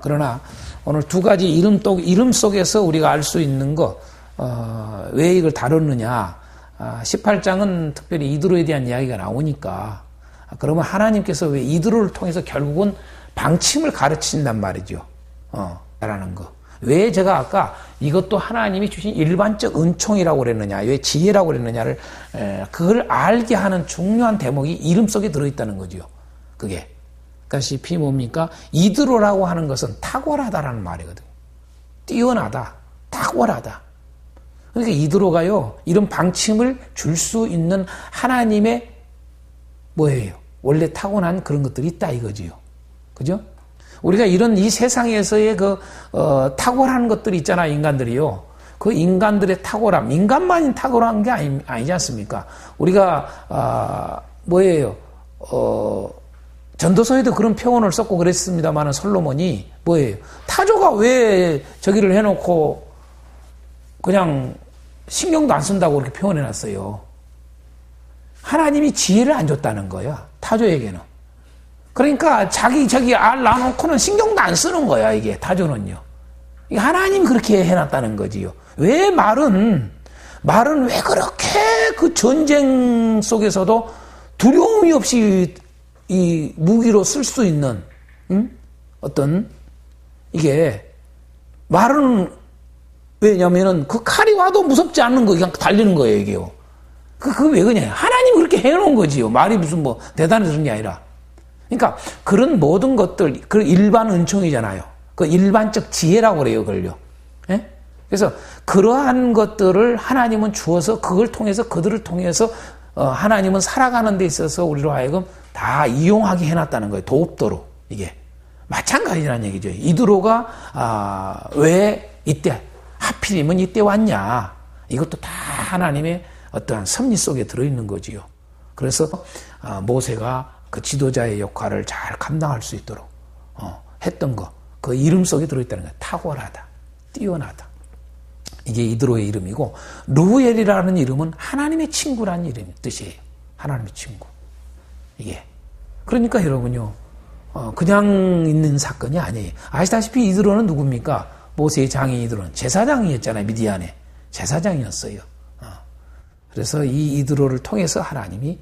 그러나 오늘 두 가지 이름 속에서 우리가 알 수 있는 거, 왜 이걸 다뤘느냐. 18장은 특별히 이드로에 대한 이야기가 나오니까, 그러면 하나님께서 왜 이드로를 통해서 결국은 방침을 가르친단 말이죠. 라는 거. 왜 제가 아까 이것도 하나님이 주신 일반적 은총이라고 그랬느냐, 왜 지혜라고 그랬느냐를, 그걸 알게 하는 중요한 대목이 이름 속에 들어있다는 거죠. 그게. 다시피 뭡니까? 이드로라고 하는 것은 탁월하다라는 말이거든요. 뛰어나다, 탁월하다. 그러니까 이드로가요, 이런 방침을 줄 수 있는 하나님의 뭐예요? 원래 타고난 그런 것들이 있다 이거지요. 그죠? 우리가 이런 이 세상에서의 탁월한 것들이 있잖아요, 인간들이요. 그 인간들의 탁월함, 인간만이 탁월한 게 아니지 않습니까? 우리가, 뭐예요? 전도서에도 그런 표현을 썼고 그랬습니다만은 솔로몬이 뭐예요? 타조가 왜 저기를 해놓고 그냥 신경도 안 쓴다고 그렇게 표현해 놨어요. 하나님이 지혜를 안 줬다는 거야, 타조에게는. 그러니까 저기 알 놔놓고는 신경도 안 쓰는 거야, 이게, 타조는요. 이게 하나님이 그렇게 해놨다는 거지요. 왜 말은 왜 그렇게 그 전쟁 속에서도 두려움이 없이 이 무기로 쓸 수 있는, 어떤, 이게, 말은, 왜냐면은 그 칼이 와도 무섭지 않는 거, 그냥 달리는 거예요, 이게요. 그게 왜 그러냐. 하나님이 그렇게 해놓은 거지요. 말이 무슨 뭐 대단해서 그런 게 아니라. 그러니까 그런 모든 것들, 그 일반 은총이잖아요. 그 일반적 지혜라고 그래요, 그걸요. 예? 그래서 그러한 것들을 하나님은 주어서 그들을 통해서 하나님은 살아가는 데 있어서 우리로 하여금 다 이용하게 해놨다는 거예요. 돕도록. 이게. 마찬가지라는 얘기죠. 이드로가, 왜 이때, 하필이면 이때 왔냐. 이것도 다 하나님의 어떠한 섭리 속에 들어있는 거지요. 그래서, 모세가 그 지도자의 역할을 잘 감당할 수 있도록, 했던 거. 그 이름 속에 들어있다는 거예요. 탁월하다. 뛰어나다. 이게 이드로의 이름이고, 루엘이라는 이름은 하나님의 친구라는 뜻이에요. 하나님의 친구. 이게. 그러니까 여러분요, 그냥 있는 사건이 아니에요. 아시다시피 이드로는 누굽니까? 모세의 장인 이드로는 제사장이었잖아요. 미디안에. 제사장이었어요. 그래서 이 이드로를 통해서 하나님이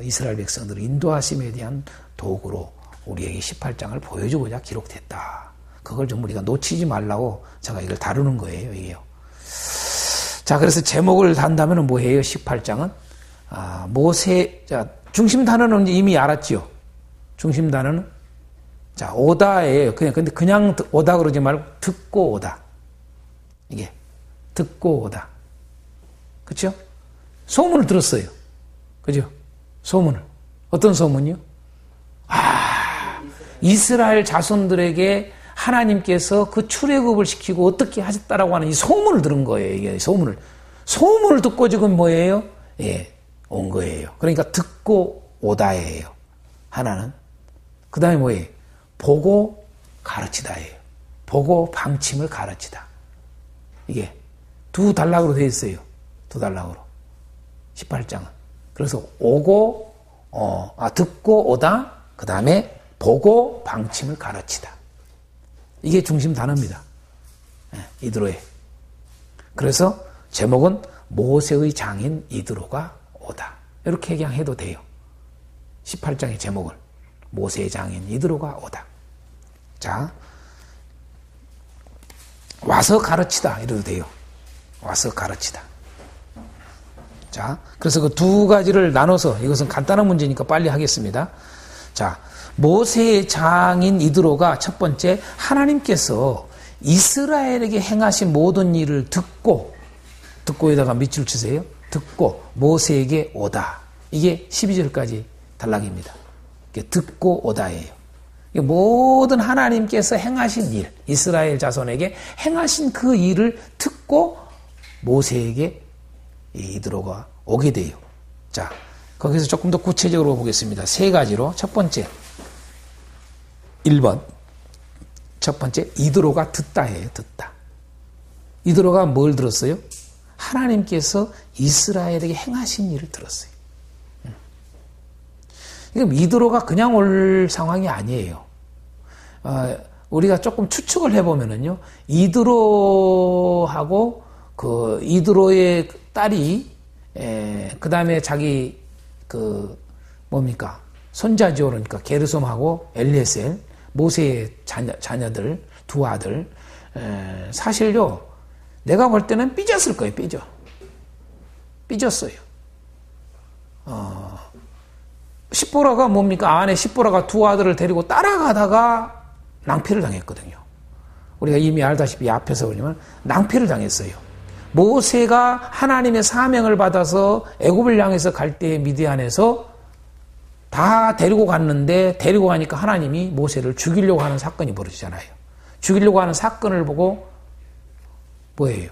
이스라엘 백성들을 인도하심에 대한 도구로 우리에게 18장을 보여주고자 기록됐다. 그걸 좀 우리가 놓치지 말라고 제가 이걸 다루는 거예요. 이게요. 자, 그래서 제목을 단다면 뭐예요? 18장은? 중심 단어는 이미 알았죠. 중심 단어는 자, 오다예요. 근데 그냥 오다 그러지 말고 듣고 오다. 이게 듣고 오다. 그렇죠? 소문을 들었어요. 그죠? 소문을. 어떤 소문이요? 이스라엘 자손들에게 하나님께서 그 출애굽을 시키고 어떻게 하셨다라고 하는 이 소문을 들은 거예요. 이게 소문을 듣고 지금 뭐예요? 예, 온 거예요. 그러니까 듣고 오다예요. 하나는. 그 다음에 뭐예요? 보고 가르치다예요. 보고 방침을 가르치다. 이게 두 단락으로 되어 있어요. 두 단락으로. 18장은. 그래서 듣고 오다, 그 다음에 보고 방침을 가르치다. 이게 중심 단어입니다. 이드로에. 그래서 제목은 모세의 장인 이드로가 오다. 이렇게 그냥 해도 돼요. 18장의 제목을. 모세의 장인 이드로가 오다. 자, 와서 가르치다. 이래도 돼요. 와서 가르치다. 자, 그래서 그 두 가지를 나눠서, 이것은 간단한 문제니까 빨리 하겠습니다. 자, 모세의 장인 이드로가 첫 번째, 하나님께서 이스라엘에게 행하신 모든 일을 듣고에다가 밑줄 치세요. 듣고 모세에게 오다. 이게 12절까지 단락입니다. 듣고 오다예요. 모든 하나님께서 행하신 일, 이스라엘 자손에게 행하신 그 일을 듣고 모세에게 이드로가 오게 돼요. 자, 거기서 조금 더 구체적으로 보겠습니다. 세 가지로. 첫 번째, 1번. 첫 번째, 이드로가 듣다예요. 듣다. 이드로가 뭘 들었어요? 하나님께서 이스라엘에게 행하신 일을 들었어요. 이드로가 그냥 올 상황이 아니에요. 우리가 조금 추측을 해보면은요, 이드로하고 그 이드로의 딸이, 그 다음에 자기 손자죠. 그러니까 게르솜하고 엘리에셀, 모세의 자녀들, 두 아들, 사실요, 내가 볼 때는 삐졌을 거예요, 삐졌어요. 십보라가 뭡니까? 아내 십보라가 두 아들을 데리고 따라가다가 낭패를 당했거든요. 우리가 이미 알다시피 앞에서 보면 낭패를 당했어요. 모세가 하나님의 사명을 받아서 애굽을 향해서 갈 때 미디안에서 다 데리고 갔는데, 데리고 가니까 하나님이 모세를 죽이려고 하는 사건이 벌어지잖아요. 죽이려고 하는 사건을 보고 뭐예요?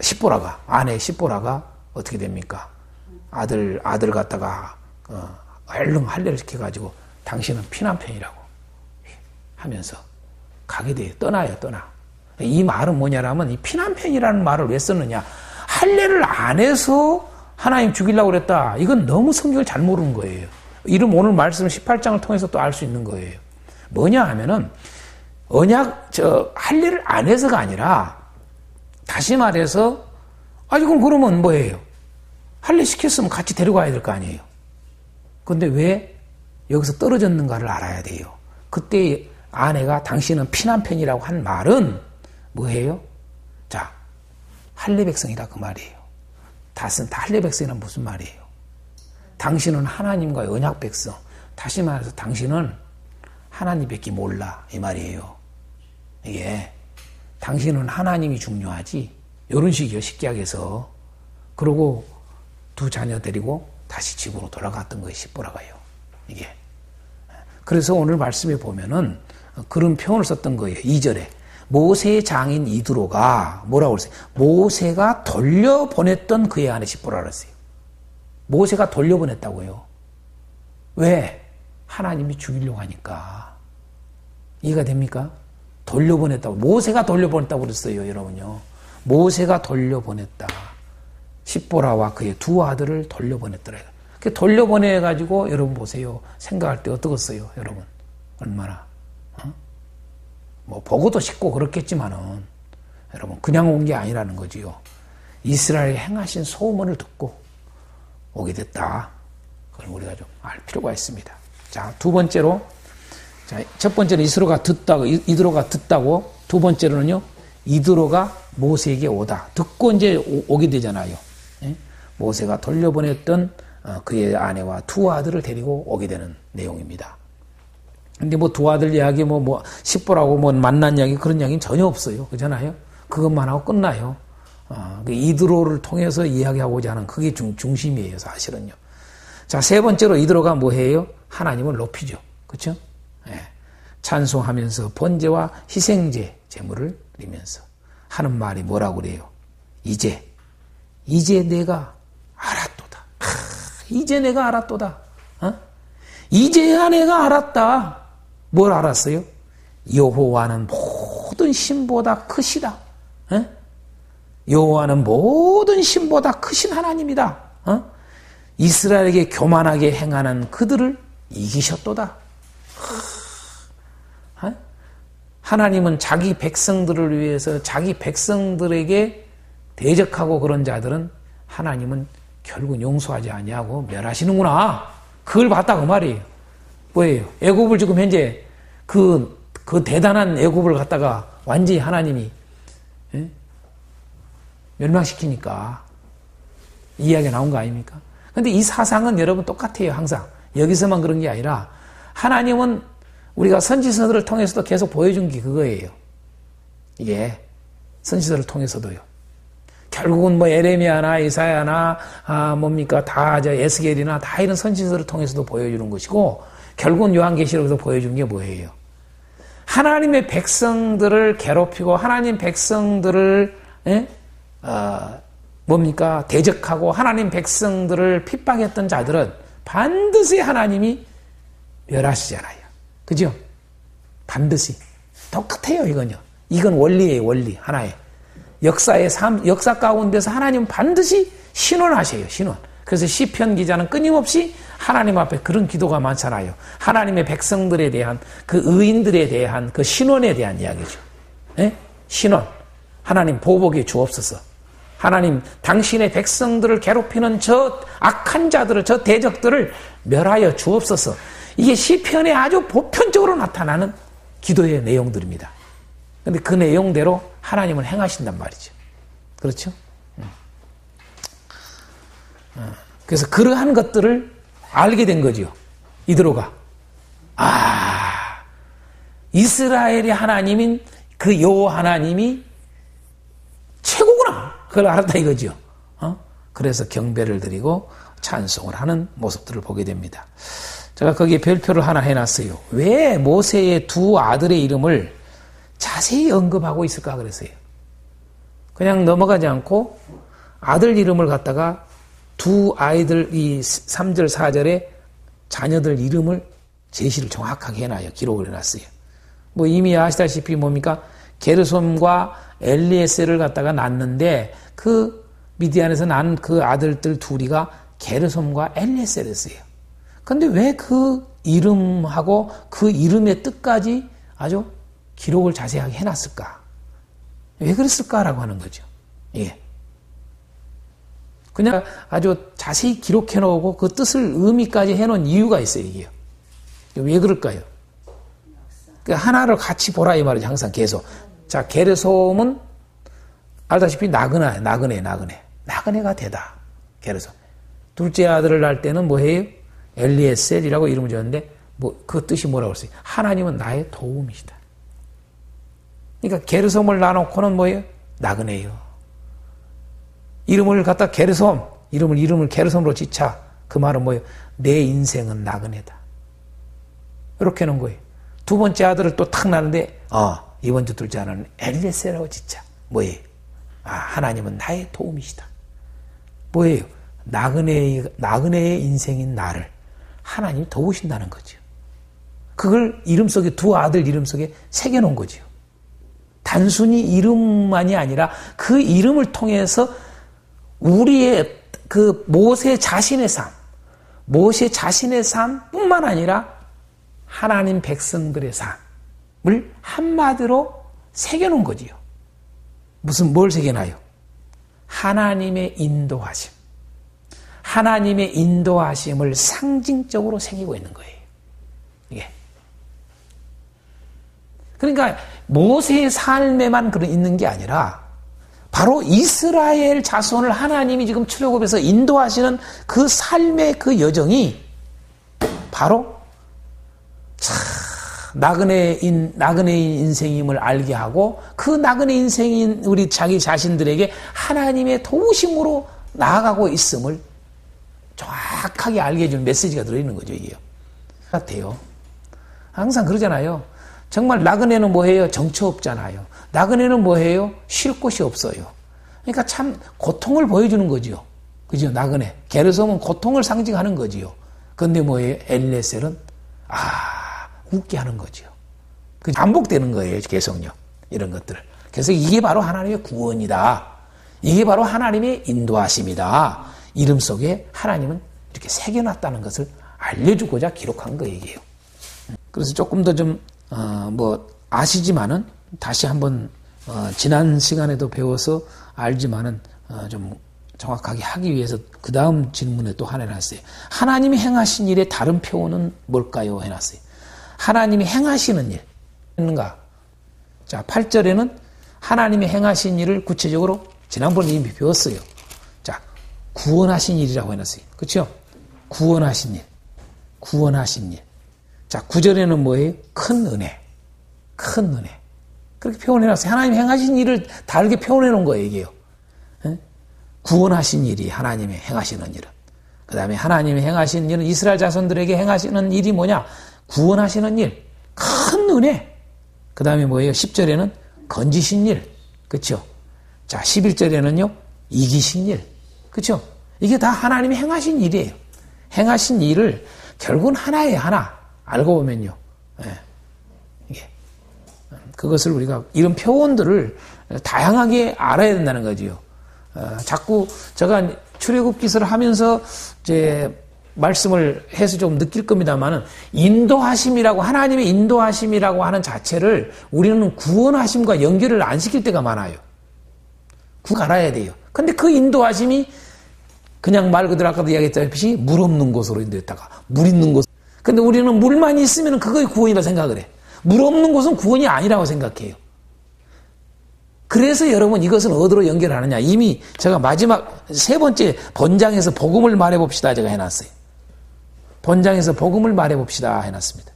십보라가, 아내 십보라가 어떻게 됩니까? 아들 갖다가 얼른 할례를 시켜가지고 당신은 피난편이라고 하면서 가게 돼요. 떠나요. 이 말은 뭐냐라면, 이 피난편이라는 말을 왜 썼느냐? 할례를 안 해서 하나님 죽이려고 그랬다. 이건 너무 성경을 잘 모르는 거예요. 이름 오늘 말씀 18장을 통해서 또 알 수 있는 거예요. 뭐냐 하면은, 할례를 안 해서가 아니라, 다시 말해서, 그러면 뭐예요? 할례 시켰으면 같이 데려가야 될 거 아니에요. 근데 왜 여기서 떨어졌는가를 알아야 돼요. 그때 아내가 당신은 피난편이라고 한 말은 뭐예요? 자, 할례 백성이라 그 말이에요. 다 할례 백성이란 무슨 말이에요? 당신은 하나님과의 언약 백성. 다시 말해서 당신은 하나님밖에 몰라, 이 말이에요. 이게 당신은 하나님이 중요하지, 이런 식이요, 식기약에서. 그러고 두 자녀 데리고 다시 집으로 돌아갔던 거예요, 십보라가요. 이게. 그래서 오늘 말씀에 보면은 그런 표현을 썼던 거예요. 2절에 모세의 장인 이드로가 뭐라고 그랬어요? 모세가 돌려보냈던 그의 아내 십보라 그랬어요. 모세가 돌려보냈다고요. 왜? 하나님이 죽이려고 하니까. 이해가 됩니까? 돌려보냈다고. 모세가 돌려보냈다고 그랬어요, 여러분요. 모세가 돌려보냈다. 십보라와 그의 두 아들을 돌려보냈더라. 돌려보내가지고, 여러분 보세요. 생각할 때 어떻겠어요, 여러분? 얼마나. 보고도 싶고 그렇겠지만은, 여러분, 그냥 온 게 아니라는 거지요. 이스라엘이 행하신 소문을 듣고 오게 됐다. 그걸 우리가 좀 알 필요가 있습니다. 자, 두 번째로, 첫 번째는 이드로가 듣다고, 두 번째로는요, 이드로가 모세에게 오다. 듣고 이제 오게 되잖아요. 모세가 돌려보냈던 그의 아내와 두 아들을 데리고 오게 되는 내용입니다. 근데 두 아들 이야기, 십보라고 만난 이야기, 그런 이야기는 전혀 없어요. 그렇잖아요? 그것만 하고 끝나요. 이드로를 통해서 이야기하고자 하는 그게 중심이에요, 사실은요. 자, 세 번째로 이드로가 뭐해요? 하나님을 높이죠. 그렇죠? 찬송하면서 번제와 희생제, 제물을 드리면서 하는 말이 뭐라고 그래요? 이제 내가 알았도다. 이제 내가 알았도다. 이제야 내가 알았다. 뭘 알았어요? 여호와는 모든 신보다 크시다. 여호와는 모든 신보다 크신 하나님이다. 이스라엘에게 교만하게 행하는 그들을 이기셨도다. 하나님은 자기 백성들을 위해서 자기 백성들에게 대적하고 그런 자들은 하나님은 결국 용서하지 아니하고 멸하시는구나. 그걸 봤다 그 말이에요. 뭐예요? 애굽을 지금 현재 그 대단한 애굽을 갖다가 완전히 하나님이 멸망시키니까 이야기가 나온 거 아닙니까? 근데 이 사상은 여러분 똑같아요. 항상 여기서만 그런 게 아니라 하나님은 우리가 선지서들을 통해서도 계속 보여준 게 그거예요. 이게 선지서를 통해서도요. 결국은 에레미야나 이사야나 다 에스겔이나 다 이런 선지서를 통해서도 보여주는 것이고, 결국은 요한계시록에서 보여준 게 뭐예요? 하나님의 백성들을 괴롭히고 하나님 백성들을 대적하고 하나님 백성들을 핍박했던 자들은 반드시 하나님이 멸하시잖아요. 그죠? 반드시. 똑같아요, 이건요. 이건 원리예요, 원리. 하나의. 역사 가운데서 하나님은 반드시 신원하셔요, 신원. 그래서 시편 기자는 끊임없이 하나님 앞에 그런 기도가 많잖아요. 하나님의 백성들에 대한 그 의인들에 대한 그 신원에 대한 이야기죠. 예? 신원. 하나님 보복해 주옵소서. 하나님 당신의 백성들을 괴롭히는 저 악한 자들을, 저 대적들을 멸하여 주옵소서. 이게 시편에 아주 보편적으로 나타나는 기도의 내용들입니다. 그런데 그 내용대로 하나님은 행하신단 말이죠. 그렇죠? 그래서 그러한 것들을 알게 된 거죠. 이드로가. 이스라엘의 하나님인 그 여호와 하나님이 최고구나. 그걸 알았다 이거죠. 그래서 경배를 드리고 찬송을 하는 모습들을 보게 됩니다. 제가 거기에 별표를 하나 해놨어요. 왜 모세의 두 아들의 이름을 자세히 언급하고 있을까 그랬어요. 그냥 넘어가지 않고 아들 이름을 갖다가 두 아이들 이 3절 4절에 자녀들 이름을 제시를 정확하게 해놔요. 기록을 해놨어요. 뭐 이미 아시다시피 뭡니까? 게르솜과 엘리에셀을 갖다가 낳는데 그 미디안에서 난 그 아들들 둘이가 게르솜과 엘리에셀이었어요. 근데 왜 그 이름하고 그 이름의 뜻까지 아주 기록을 자세하게 해놨을까? 왜 그랬을까라고 하는 거죠. 예. 그냥 아주 자세히 기록해 놓고 그 뜻을 의미까지 해놓은 이유가 있어요, 이게요. 왜 그럴까요? 하나를 같이 보라 이 말이죠, 항상 계속. 자, 게르솜은 알다시피 나그네가 되다. 게르솜. 둘째 아들을 낳을 때는 뭐 해요? 엘리에셀이라고 이름을 지었는데 그 뜻이 뭐라고 했어요? 하나님은 나의 도움이시다. 그러니까 게르솜을 낳아놓고는 뭐예요? 나그네예요. 이름을 갖다 게르솜, 이름을 게르솜으로 짓자. 그 말은 뭐예요? 내 인생은 나그네다. 이렇게 하는 거예요. 두 번째 아들을 또 탁 낳는데, 이번 주 둘째 아들은 엘리에셀이라고 짓자. 뭐예요? 하나님은 나의 도움이시다. 뭐예요? 나그네의 인생인 나를 하나님이 도우신다는 거죠. 그걸 이름 속에, 두 아들 이름 속에 새겨놓은 거죠. 단순히 이름만이 아니라 그 이름을 통해서 우리의 그 모세 자신의 삶뿐만 아니라 하나님 백성들의 삶을 한마디로 새겨놓은 거지요. 뭘 새겨놔요? 하나님의 인도하심. 하나님의 인도하심을 상징적으로 새기고 있는 거예요. 이게. 그러니까 모세의 삶에만 있는 게 아니라 바로 이스라엘 자손을 하나님이 지금 출애굽해서 인도하시는 그 삶의 그 여정이 바로 나그네의 인생임을 알게 하고 그 나그네 인생인 우리 자기 자신들에게 하나님의 도우심으로 나아가고 있음을 정확하게 알게 해주는 메시지가 들어있는 거죠, 이게요. 같아요. 항상 그러잖아요. 정말 나그네는 뭐해요? 정처 없잖아요. 나그네는 뭐해요? 쉴 곳이 없어요. 그러니까 참 고통을 보여주는 거지요. 그죠? 나그네. 게르솜은 고통을 상징하는 거지요. 근데 뭐예요? 엘리에셀은 웃게 하는 거지요. 그 반복되는 거예요, 계속요. 이런 것들. 그래서 이게 바로 하나님의 구원이다. 이게 바로 하나님의 인도하심이다. 이름 속에 하나님은 이렇게 새겨놨다는 것을 알려주고자 기록한 거예요, 이게요. 그래서 조금 더 좀 아시지만은 다시 한번 지난 시간에도 배워서 알지만은 좀 정확하게 하기 위해서 그 다음 질문에 또 하나 해놨어요. 하나님이 행하신 일의 다른 표현은 뭘까요? 해놨어요. 하나님이 행하시는 일 있는가? 자, 8절에는 하나님이 행하신 일을 구체적으로 지난번에 이미 배웠어요. 자, 구원하신 일이라고 해놨어요. 그렇죠? 구원하신 일. 자, 9절에는 뭐예요? 큰 은혜. 그렇게 표현해놨어요. 하나님이 행하신 일을 다르게 표현해놓은 거예요, 이게요. 구원하신 일이 하나님이 행하시는 일은. 그 다음에 하나님이 행하시는 일은 이스라엘 자손들에게 행하시는 일이 뭐냐? 구원하시는 일, 큰 은혜. 그 다음에 뭐예요? 10절에는 건지신 일. 그렇죠? 자, 11절에는요, 이기신 일. 그렇죠? 이게 다 하나님이 행하신 일이에요. 행하신 일을 결국은 하나예요, 하나. 알고 보면요. 이게. 그것을 우리가 이런 표현들을 다양하게 알아야 된다는 거지요. 자꾸 제가 출애굽기서를 하면서 이제 말씀을 해서 좀 느낄 겁니다만은 인도하심이라고 하나님의 인도하심이라고 하는 자체를 우리는 구원하심과 연결을 안 시킬 때가 많아요. 알아야 돼요. 근데 그 인도하심이 그냥 말 그대로 아까도 이야기했다시피 물 없는 곳으로 인도했다가 물 있는 곳. 근데 우리는 물만 있으면 그거의 구원이라 생각을 해. 물 없는 곳은 구원이 아니라고 생각해요. 그래서 여러분 이것은 어디로 연결하느냐. 이미 제가 마지막 세 번째 본장에서 복음을 말해봅시다 제가 해놨어요. 본장에서 복음을 말해봅시다 해놨습니다.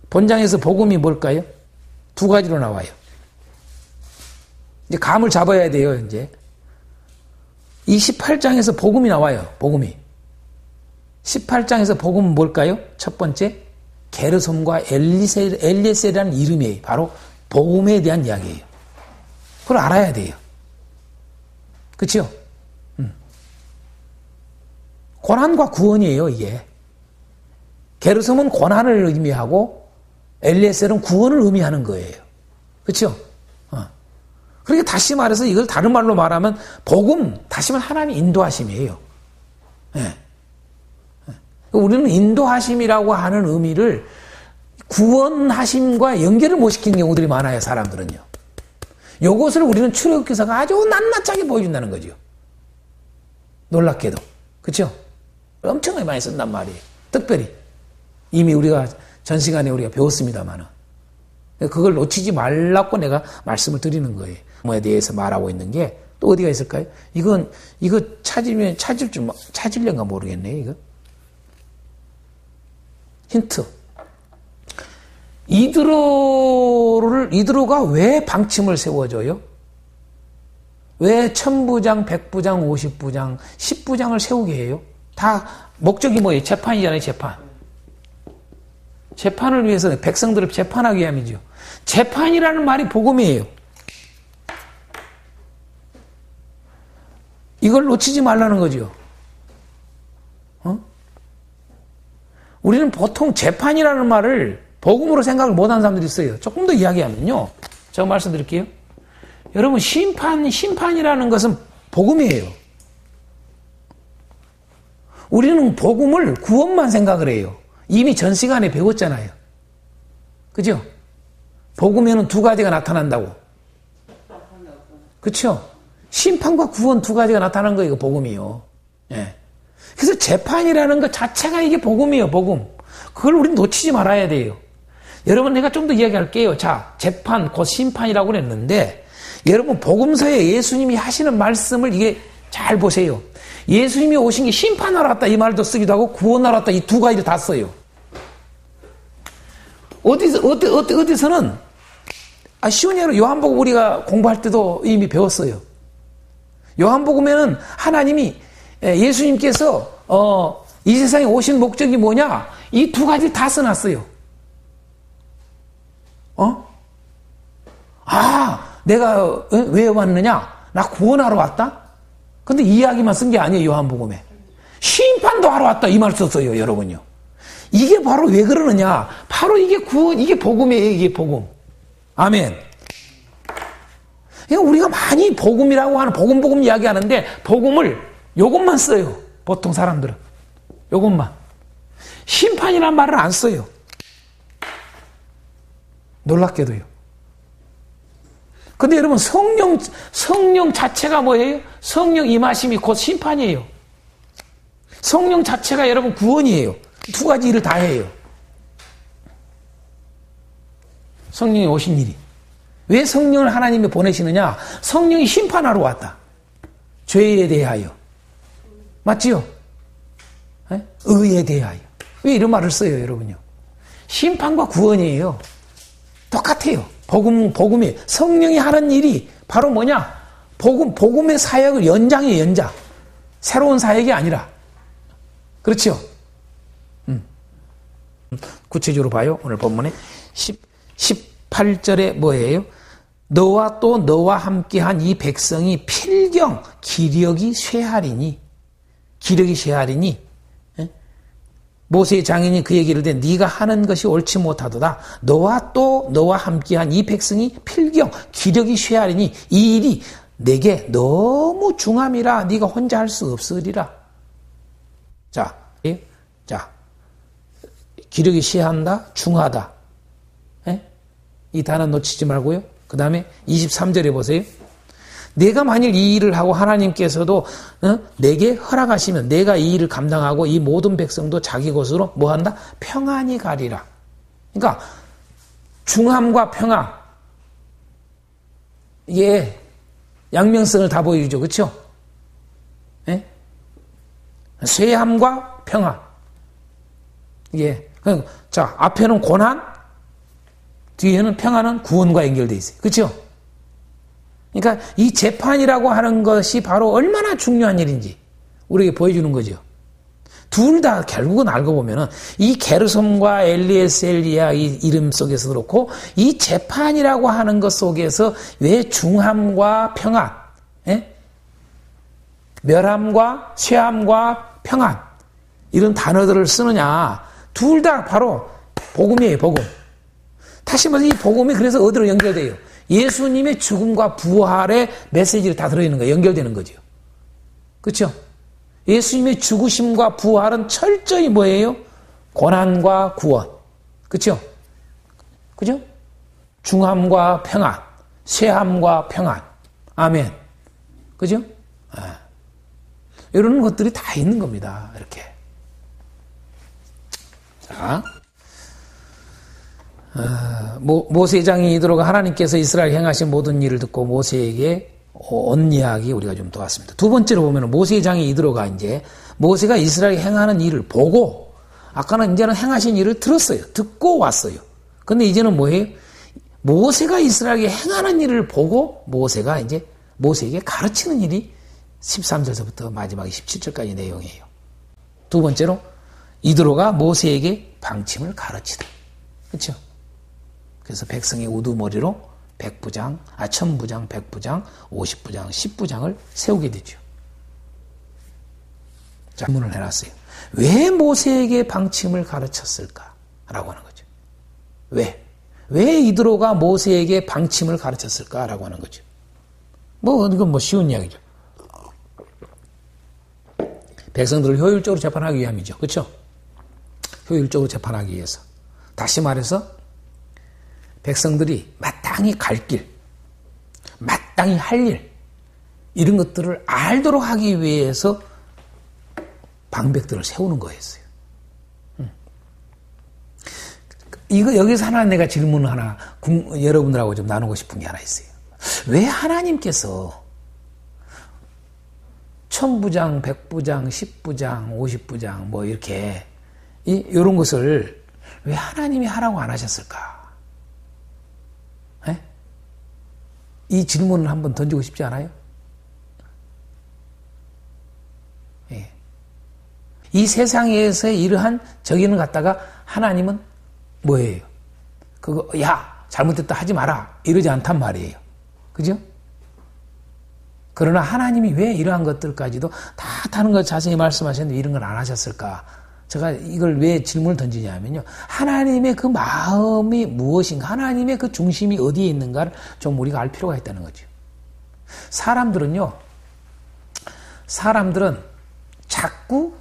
본장에서 복음이 뭘까요? 두 가지로 나와요. 이제 감을 잡아야 돼요. 이제 이 18장에서 복음이 나와요. 복음이 18장에서 복음은 뭘까요? 첫 번째 게르솜과 엘리에셀이라는 이름이에요. 바로 복음에 대한 이야기예요. 그걸 알아야 돼요. 그렇죠? 고난과 구원이에요. 이게 게르솜은 고난을 의미하고 엘리에셀은 구원을 의미하는 거예요. 그렇죠? 그러니까 다시 말해서 이걸 다른 말로 말하면 복음, 다시 말하면 하나님의 인도하심이에요. 네. 우리는 인도하심이라고 하는 의미를 구원하심과 연결을 못 시키는 경우들이 많아요. 사람들은요. 이것을 우리는 출애굽기서가 아주 낱낱하게 보여준다는 거죠. 놀랍게도. 그렇죠? 엄청나게 많이 쓴단 말이에요. 특별히 이미 우리가 전 시간에 우리가 배웠습니다만은 그걸 놓치지 말라고 내가 말씀을 드리는 거예요. 뭐에 대해서 말하고 있는 게 또 어디가 있을까요? 이거 찾으려는가 모르겠네, 이거. 힌트. 이드로가 왜 방침을 세워줘요? 왜 1000부장, 100부장, 50부장, 10부장을 세우게 해요? 다 목적이 뭐예요? 재판이잖아요, 재판. 재판을 위해서 백성들을 재판하기 위함이죠. 재판이라는 말이 복음이에요. 이걸 놓치지 말라는 거죠. 우리는 보통 재판이라는 말을 복음으로 생각을 못하는 사람들이 있어요. 조금 더 이야기하면요. 제가 말씀드릴게요. 여러분 심판이라는 것은 복음이에요. 우리는 복음을 구원만 생각을 해요. 이미 전 시간에 배웠잖아요. 그죠? 복음에는 두 가지가 나타난다고. 그렇죠? 심판과 구원 두 가지가 나타나는 거예요. 복음이요. 예. 그래서 재판이라는 것 자체가 이게 복음이에요. 복음. 그걸 우리는 놓치지 말아야 돼요. 여러분 내가 좀 더 이야기할게요. 자, 재판 곧 심판이라고 그랬는데 여러분 복음서에 예수님이 하시는 말씀을 이게 잘 보세요. 예수님이 오신 게 심판하러 왔다 이 말도 쓰기도 하고 구원하러 왔다 이 두 가지를 다 써요. 어디서는 쉬운 예로 요한복음 우리가 공부할 때도 이미 배웠어요. 요한복음에는 하나님이 예수님께서 이 세상에 오신 목적이 뭐냐? 이 두 가지를 다 써놨어요. 내가 왜 왔느냐? 나 구원하러 왔다? 근데 이 이야기만 쓴 게 아니에요. 요한복음에. 심판도 하러 왔다 이 말 썼어요. 여러분요. 이게 바로 왜 그러느냐? 바로 이게 구원, 이게 복음이에요. 이게 복음. 아멘. 그러니까 우리가 많이 복음이라고 하는 복음 이야기하는데 복음을 요것만 써요. 보통 사람들은. 요것만. 심판이란 말을 안 써요. 놀랍게도요. 근데 여러분 성령 자체가 뭐예요? 성령 임하심이 곧 심판이에요. 성령 자체가 여러분 구원이에요. 두 가지 일을 다 해요. 성령이 오신 일이. 왜 성령을 하나님이 보내시느냐? 성령이 심판하러 왔다. 죄에 대하여. 맞지요? 네? 의에 대하여. 왜 이런 말을 써요, 여러분요? 심판과 구원이에요. 똑같아요. 복음이. 성령이 하는 일이 바로 뭐냐? 복음의 사역을 연장이에요, 연장. 새로운 사역이 아니라. 그렇죠? 구체적으로 봐요. 오늘 본문에 18절에 뭐예요? 너와 함께한 이 백성이 필경 기력이 쇠하리니 모세의 장인이 그에게 이르되 네가 하는 것이 옳지 못하도다. 너와 함께한 이 백성이 필경 기력이 쇠하리니 이 일이 내게 너무 중함이라 네가 혼자 할 수 없으리라. 자, 기력이 시한다, 중하다. 이 단어 놓치지 말고요. 그 다음에 23절에 보세요. 내가 만일 이 일을 하고 하나님께서도 내게 허락하시면 내가 이 일을 감당하고 이 모든 백성도 자기 곳으로 뭐한다? 평안히 가리라. 그러니까 중함과 평안, 이게 양면성을 다 보여주죠. 그렇죠? 쇠함과 평안. 이게 자, 앞에는 고난, 뒤에는 평안은 구원과 연결되어 있어요. 그렇죠? 그러니까 이 재판이라고 하는 것이 바로 얼마나 중요한 일인지 우리에게 보여주는 거죠. 둘 다 결국은 알고 보면은 이 게르솜과 엘리에셀리야 이 이름 속에서 그렇고 이 재판이라고 하는 것 속에서 왜 중함과 평안, 멸함과 쇠함과 평안 이런 단어들을 쓰느냐. 둘 다 바로 복음이에요. 복음. 다시 말해서 이 복음이 그래서 어디로 연결돼요? 예수님의 죽음과 부활의 메시지를 다 들어있는 거예요. 연결되는 거죠. 그렇죠? 예수님의 죽으심과 부활은 철저히 뭐예요? 고난과 구원. 그렇죠? 그죠? 중함과 평안, 쇠함과 평안. 아멘. 그죠? 이런 것들이 다 있는 겁니다. 이렇게. 자, 모세장이 이도록 하나님께서 이스라엘 행하신 모든 일을 듣고 모세에게 온 이야기 우리가 좀 도왔습니다. 두 번째로 보면 모세장이 이도록가 이제 모세가 이스라엘 행하는 일을 보고 아까는 이제는 행하신 일을 들었어요. 듣고 왔어요. 근데 이제는 뭐예요? 모세가 이스라엘에 행하는 일을 보고 모세가 이제 모세에게 가르치는 일이 13절서부터 마지막 17절까지 내용이에요. 두 번째로 이드로가 모세에게 방침을 가르치다. 그렇죠? 그래서 백성의 우두머리로 1000부장, 100부장, 50부장, 10부장을 세우게 되죠. 자, 질문을 해놨어요. 왜 모세에게 방침을 가르쳤을까? 라고 하는 거죠. 왜 이드로가 모세에게 방침을 가르쳤을까? 라고 하는 거죠. 이건 쉬운 이야기죠. 백성들을 효율적으로 재판하기 위함이죠. 그렇죠? 효율적으로 재판하기 위해서. 다시 말해서 백성들이 마땅히 갈 길, 마땅히 할 일, 이런 것들을 알도록 하기 위해서 방백들을 세우는 거였어요. 여기서 하나 내가 질문을 하나 여러분들하고 좀 나누고 싶은 게 하나 있어요. 왜 하나님께서 1000부장, 100부장, 10부장, 50부장 이렇게 이런 것을 왜 하나님이 하라고 안 하셨을까? 이 질문을 한번 던지고 싶지 않아요? 예. 이 세상에서의 이러한 저기는 갖다가 하나님은 뭐예요? 잘못됐다 하지 마라. 이러지 않단 말이에요. 그죠? 그러나 하나님이 왜 이러한 것들까지도 다 다른 것 자세히 말씀하셨는데 이런 걸 안 하셨을까? 제가 이걸 왜 질문을 던지냐면요. 하나님의 그 마음이 무엇인가, 하나님의 그 중심이 어디에 있는가를 좀 우리가 알 필요가 있다는 거죠. 사람들은 자꾸,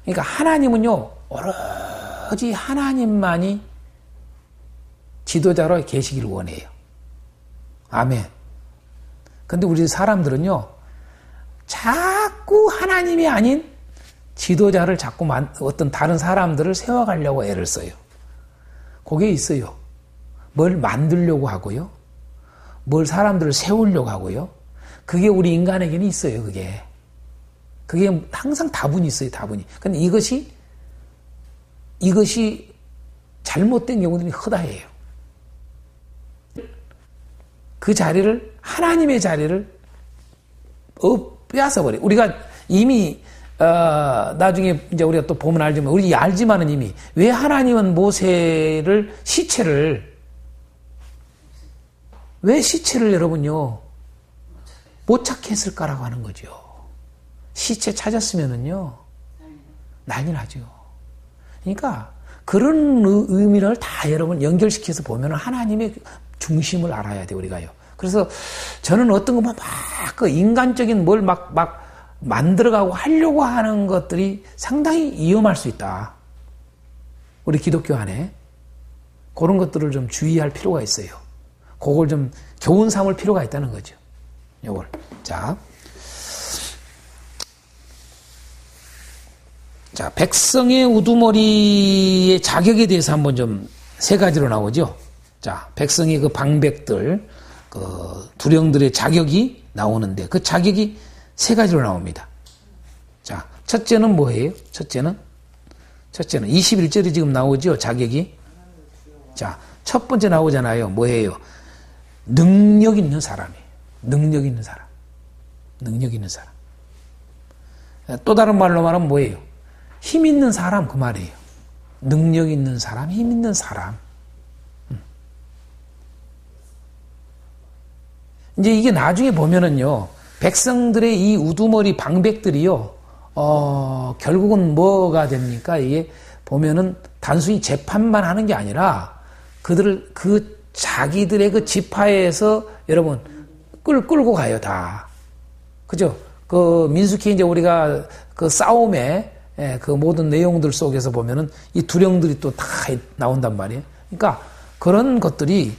그러니까 하나님은요, 오로지 하나님만이 지도자로 계시기를 원해요. 아멘. 근데 우리 사람들은요, 자꾸 하나님이 아닌 지도자를 자꾸 어떤 다른 사람들을 세워가려고 애를 써요. 그게 있어요. 뭘 만들려고 하고요. 뭘 사람들을 세우려고 하고요. 그게 우리 인간에게는 있어요, 그게. 그게 항상 다분히 있어요, 다분히. 근데 이것이 잘못된 경우들이 허다해요. 그 자리를, 하나님의 자리를 빼앗아버려요. 우리가 이미 나중에 이제 우리가 또 보면 알지만, 우리 알지만은 이미 왜 하나님은 모세를 왜 시체를 여러분요 못 찾게 했을까라고 하는 거죠. 시체 찾았으면은요 난리 나죠. 그러니까 그런 의미를 다 여러분 연결시켜서 보면은 하나님의 중심을 알아야 돼 우리가요. 그래서 저는 어떤 것만 막 그 인간적인 뭘 막 만들어가고 하려고 하는 것들이 상당히 위험할 수 있다. 우리 기독교 안에. 그런 것들을 좀 주의할 필요가 있어요. 그걸 좀 교훈 삼을 필요가 있다는 거죠. 요걸. 자, 백성의 우두머리의 자격에 대해서 한번 좀 세 가지로 나오죠. 자, 백성의 그 방백들, 그 두령들의 자격이 나오는데 그 자격이 세 가지로 나옵니다. 자, 첫째는 뭐예요? 첫째는 21절이 지금 나오죠. 자격이. 자, 첫 번째 나오잖아요. 뭐예요? 능력 있는 사람이에요. 능력 있는 사람. 능력 있는 사람. 또 다른 말로 말하면 뭐예요? 힘 있는 사람 그 말이에요. 능력 있는 사람, 힘 있는 사람. 이제 이게 나중에 보면은요, 백성들의 이 우두머리 방백들이요, 결국은 뭐가 됩니까? 이게 보면은 단순히 재판만 하는 게 아니라 그 자기들의 그 지파에서 여러분 끌고 가요, 다. 그죠? 그 민수기 이제 우리가 그 싸움에 그 모든 내용들 속에서 보면은 이 두령들이 또 다 나온단 말이에요. 그러니까 그런 것들이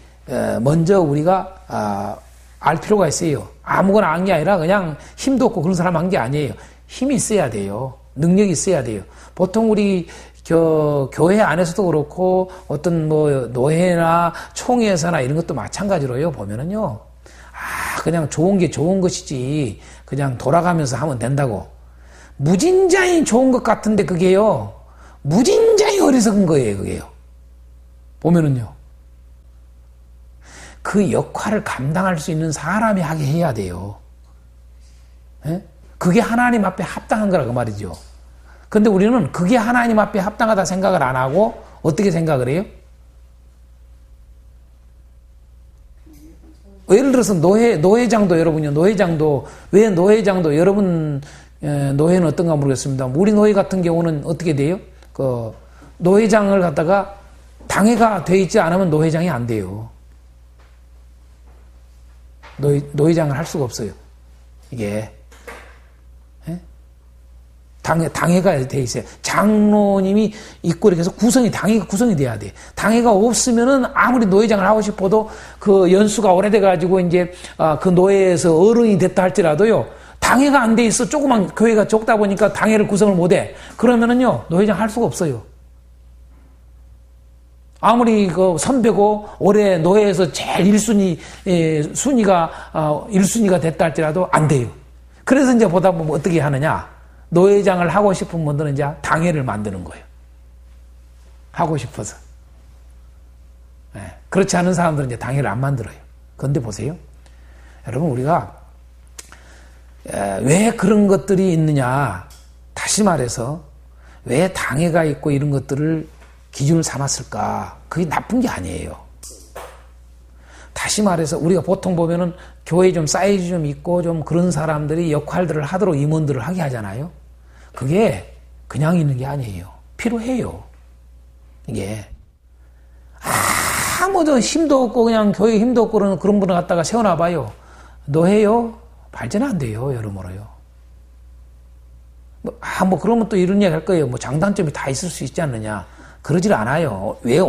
먼저 우리가 알 필요가 있어요. 아무거나 한 게 아니라 그냥 힘도 없고 그런 사람 한 게 아니에요. 힘이 있어야 돼요. 능력이 있어야 돼요. 보통 우리 교회 안에서도 그렇고 어떤 뭐 노회나 총회에서나 이런 것도 마찬가지로요. 보면은요. 그냥 좋은 게 좋은 것이지 그냥 돌아가면서 하면 된다고. 무진장이 좋은 것 같은데 그게요. 무진장이 어리석은 거예요. 그게요. 보면은요. 그 역할을 감당할 수 있는 사람이 하게 해야 돼요. 예? 그게 하나님 앞에 합당한 거라 그 말이죠. 근데 우리는 그게 하나님 앞에 합당하다 생각을 안 하고 어떻게 생각을 해요? 예를 들어서 노회장도 여러분요. 노회장도 왜 노회장도 여러분 노회는 어떤가 모르겠습니다. 우리 노회 같은 경우는 어떻게 돼요? 그 노회장을 갖다가 당회가 돼 있지 않으면 노회장이 안 돼요. 노회장을 할 수가 없어요. 이게 당회가 돼 있어요. 장로님이 있고 이렇게 해서 당회가 구성이 돼야 돼. 당회가 없으면은 아무리 노회장을 하고 싶어도 그 연수가 오래돼 가지고 이제 그 노회에서 어른이 됐다 할지라도요. 당회가 안 돼 있어. 조그만 교회가 적다 보니까 당회를 구성을 못 해. 그러면은요. 노회장 할 수가 없어요. 아무리 그 선배고 올해 노회에서 제일 1순위가 됐다 할지라도 안 돼요. 그래서 이제 보다 보면 어떻게 하느냐? 노회장을 하고 싶은 분들은 이제 당회를 만드는 거예요. 하고 싶어서. 그렇지 않은 사람들은 이제 당회를 안 만들어요. 그런데 보세요. 여러분, 우리가 왜 그런 것들이 있느냐? 다시 말해서 왜 당회가 있고 이런 것들을 기준을 삼았을까? 그게 나쁜 게 아니에요. 다시 말해서 우리가 보통 보면은 교회에 좀 사이즈 좀 있고 좀 그런 사람들이 역할들을 하도록 임원들을 하게 하잖아요. 그게 그냥 있는 게 아니에요. 필요해요. 이게 아무도 힘도 없고 그냥 교회에 힘도 없고 그런 분을 갖다가 세워놔봐요. 노해요? 발전 안 돼요. 여러모로요. 뭐 그러면 또 이런 얘기 할 거예요. 뭐 장단점이 다 있을 수 있지 않느냐. 그러질 않아요. 왜?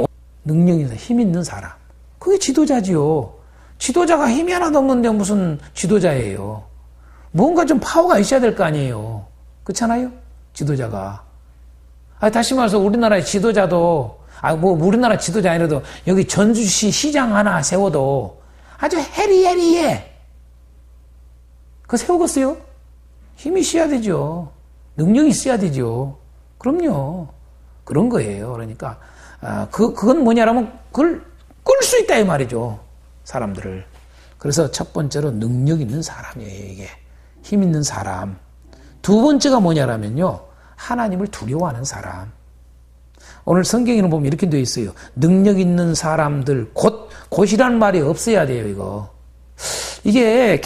능력이 있는 힘 있는 사람. 그게 지도자지요. 지도자가 힘이 하나도 없는데 무슨 지도자예요. 뭔가 좀 파워가 있어야 될 거 아니에요. 그렇잖아요? 지도자가. 다시 말해서 우리나라의 지도자도, 우리나라 지도자 아니라도 여기 전주시 시장 하나 세워도 아주 해리해리해. 그거 세우겠어요? 힘이 있어야 되죠. 능력이 있어야 되죠. 그럼요. 그런 거예요. 그러니까, 그건 뭐냐라면 그걸 끌 수 있다 이 말이죠. 사람들을. 그래서 첫 번째로 능력 있는 사람이에요, 이게. 힘 있는 사람. 두 번째가 뭐냐라면요. 하나님을 두려워하는 사람. 오늘 성경에는 보면 이렇게 되어 있어요. 능력 있는 사람들, 곧이라는 말이 없어야 돼요, 이거. 이게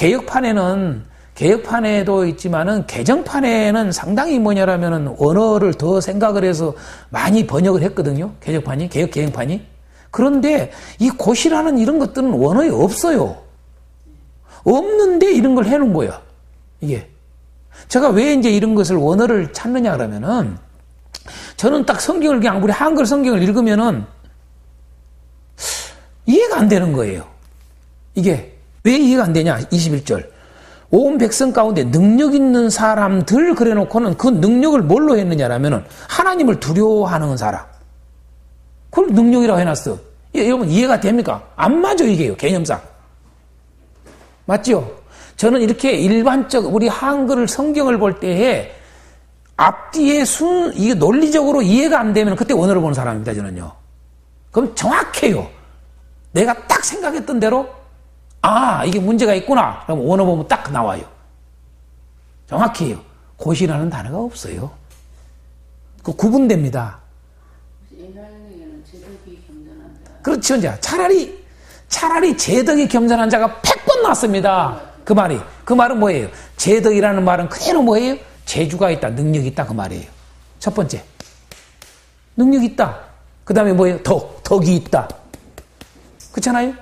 개혁판에도 있지만은 개정판에는 상당히 뭐냐라면은 언어를 더 생각을 해서 많이 번역을 했거든요. 개혁판이. 그런데 이 곧이라는 이런 것들은 원어에 없어요. 없는데 이런 걸 해놓은 거야. 이게. 제가 왜 이제 이런 것을 원어를 찾느냐 그러면은 저는 딱 성경을 그냥 우리 한글 성경을 읽으면은 이해가 안 되는 거예요. 이게 왜 이해가 안 되냐? 21절. 온 백성 가운데 능력 있는 사람들 그래 놓고는 그 능력을 뭘로 했느냐라면은 하나님을 두려워하는 사람. 그걸 능력이라고 해놨어. 여러분 이해가 됩니까? 안 맞아 이게요. 개념상. 맞죠? 저는 이렇게 일반적 우리 한글 성경을 볼 때에 앞뒤에 이게 논리적으로 이해가 안 되면 그때 원어를 보는 사람입니다. 저는요. 그럼 정확해요. 내가 딱 생각했던 대로 이게 문제가 있구나. 그럼 원어 보면 딱 나와요. 정확해요. 고시라는 단어가 없어요. 그 구분됩니다. 옛날에는 제덕이 겸손한 자. 그렇죠. 이제 차라리 제덕이 겸손한 자가 100번 나왔습니다. 그 말이. 그 말은 뭐예요? 제덕이라는 말은 그대로 뭐예요? 재주가 있다, 능력이 있다 그 말이에요. 첫 번째. 능력이 있다. 그 다음에 뭐예요? 덕이 있다. 그렇잖아요?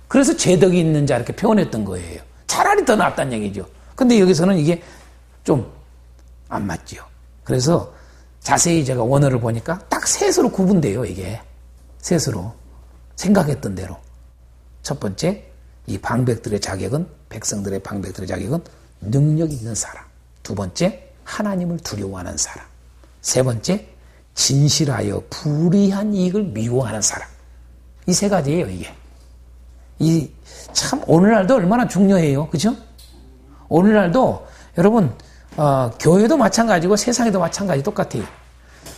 그래서 제덕이 있는 자 이렇게 표현했던 거예요. 차라리 더 낫다는 얘기죠. 근데 여기서는 이게 좀 안 맞죠. 그래서 자세히 제가 원어를 보니까 딱 셋으로 구분돼요, 이게. 셋으로. 생각했던 대로. 첫 번째, 이 방백들의 자격은, 백성들의 방백들의 자격은 능력 있는 사람. 두 번째, 하나님을 두려워하는 사람. 세 번째, 진실하여 불의한 이익을 미워하는 사람. 이 세 가지예요, 이게. 참, 오늘날도 얼마나 중요해요. 그죠? 오늘날도, 여러분, 교회도 마찬가지고 세상에도 마찬가지 똑같아요.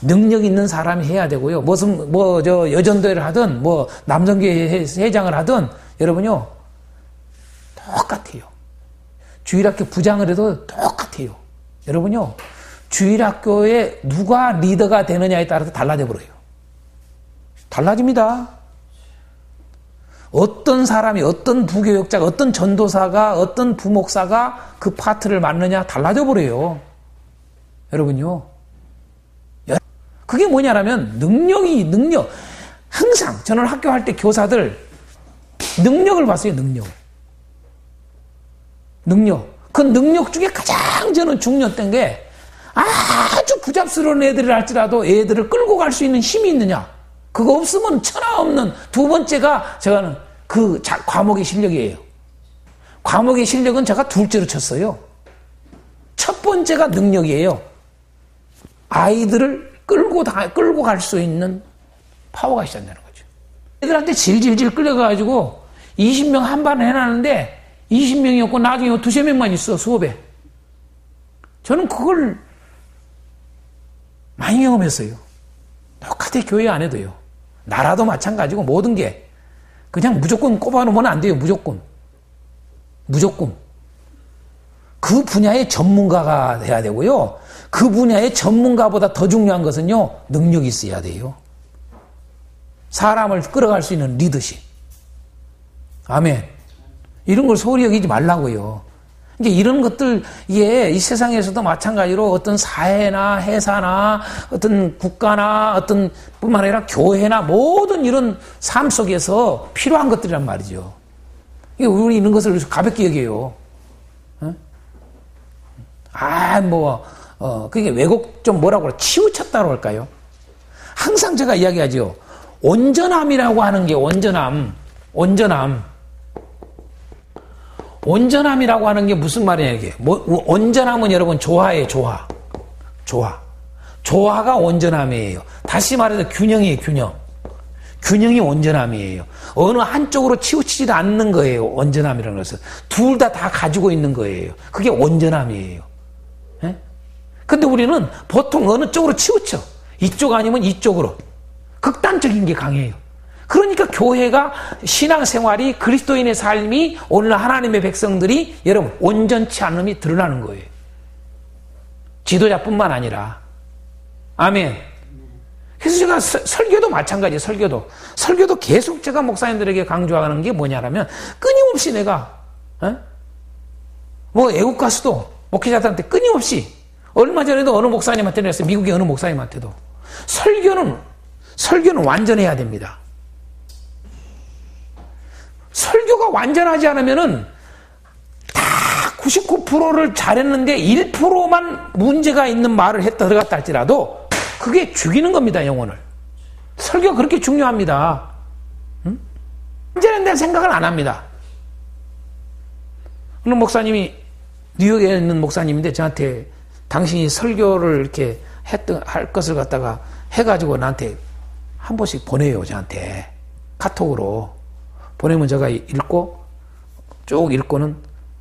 능력 있는 사람이 해야 되고요. 여전도회를 하든, 남성교회 회장을 하든, 여러분요, 똑같아요. 주일학교 부장을 해도 똑같아요. 여러분요, 주일학교에 누가 리더가 되느냐에 따라서 달라져 버려요. 달라집니다. 어떤 사람이, 어떤 부교육자가, 어떤 전도사가, 어떤 부목사가 그 파트를 맡느냐 달라져 버려요. 여러분요. 그게 뭐냐라면 능력. 항상 저는 학교 할 때 교사들 능력을 봤어요. 능력. 그 능력 중에 가장 저는 중요했던 게 아주 부잡스러운 애들을 할지라도 애들을 끌고 갈 수 있는 힘이 있느냐. 그거 없으면 천하 없는 두 번째가 제가는 그 과목의 실력이에요. 과목의 실력은 제가 둘째로 쳤어요. 첫 번째가 능력이에요. 아이들을 끌고 갈 수 있는 파워가 있었다는 거죠. 애들한테 질질질 끌려가가지고 20명 한 반을 해놨는데 20명이었고 나중에 두세 명만 있어, 수업에. 저는 그걸 많이 경험했어요. 똑같아, 교회 안에도요. 나라도 마찬가지고 모든 게 그냥 무조건 꼽아놓으면 안 돼요. 무조건. 그 분야의 전문가가 돼야 되고요. 그 분야의 전문가보다 더 중요한 것은요, 능력이 있어야 돼요. 사람을 끌어갈 수 있는 리더십. 아멘. 이런 걸 소홀히 여기지 말라고요. 이게 이런 것들, 이게 이 세상에서도 마찬가지로 어떤 사회나 회사나 어떤 국가나 어떤 뿐만 아니라 교회나 모든 이런 삶 속에서 필요한 것들이란 말이죠. 이게 우리 이런 것을 가볍게 여겨요. 그게 왜곡 좀 뭐라고 그래, 치우쳤다고 할까요? 항상 제가 이야기하죠. 온전함이라고 하는 게 온전함이라고 하는 게 무슨 말이냐, 이게. 온전함은 여러분, 조화예요, 조화. 조화가 온전함이에요. 다시 말해서 균형이에요, 균형이 온전함이에요. 어느 한쪽으로 치우치지 않는 거예요, 온전함이라는 것은. 둘 다 가지고 있는 거예요. 그게 온전함이에요. 예? 근데 우리는 보통 어느 쪽으로 치우쳐. 이쪽 아니면 이쪽으로. 극단적인 게 강해요. 그러니까 교회가 신앙생활이 그리스도인의 삶이 오늘 하나님의 백성들이 여러분 온전치 않음이 드러나는 거예요. 지도자뿐만 아니라. 아멘. 그래서 제가 설교도 마찬가지예요. 설교도 계속 제가 목사님들에게 강조하는 게 뭐냐라면 끊임없이 내가 애국 가수도 목회자들한테 끊임없이 얼마 전에도 어느 목사님한테 그랬어요. 미국의 어느 목사님한테도 설교는 완전해야 됩니다. 설교가 설교가 완전하지 않으면은 다 99%를 잘했는데 1%만 문제가 있는 말을 들어갔다 할지라도 그게 죽이는 겁니다, 영혼을. 설교가 그렇게 중요합니다. 응? 완전한 데 생각을 안 합니다. 어느 목사님이, 뉴욕에 있는 목사님인데 저한테 당신이 설교를 이렇게 할 것을 갖다가 해가지고 나한테 한 번씩 보내요, 저한테. 카톡으로. 보내면 제가 읽고, 쭉 읽고는,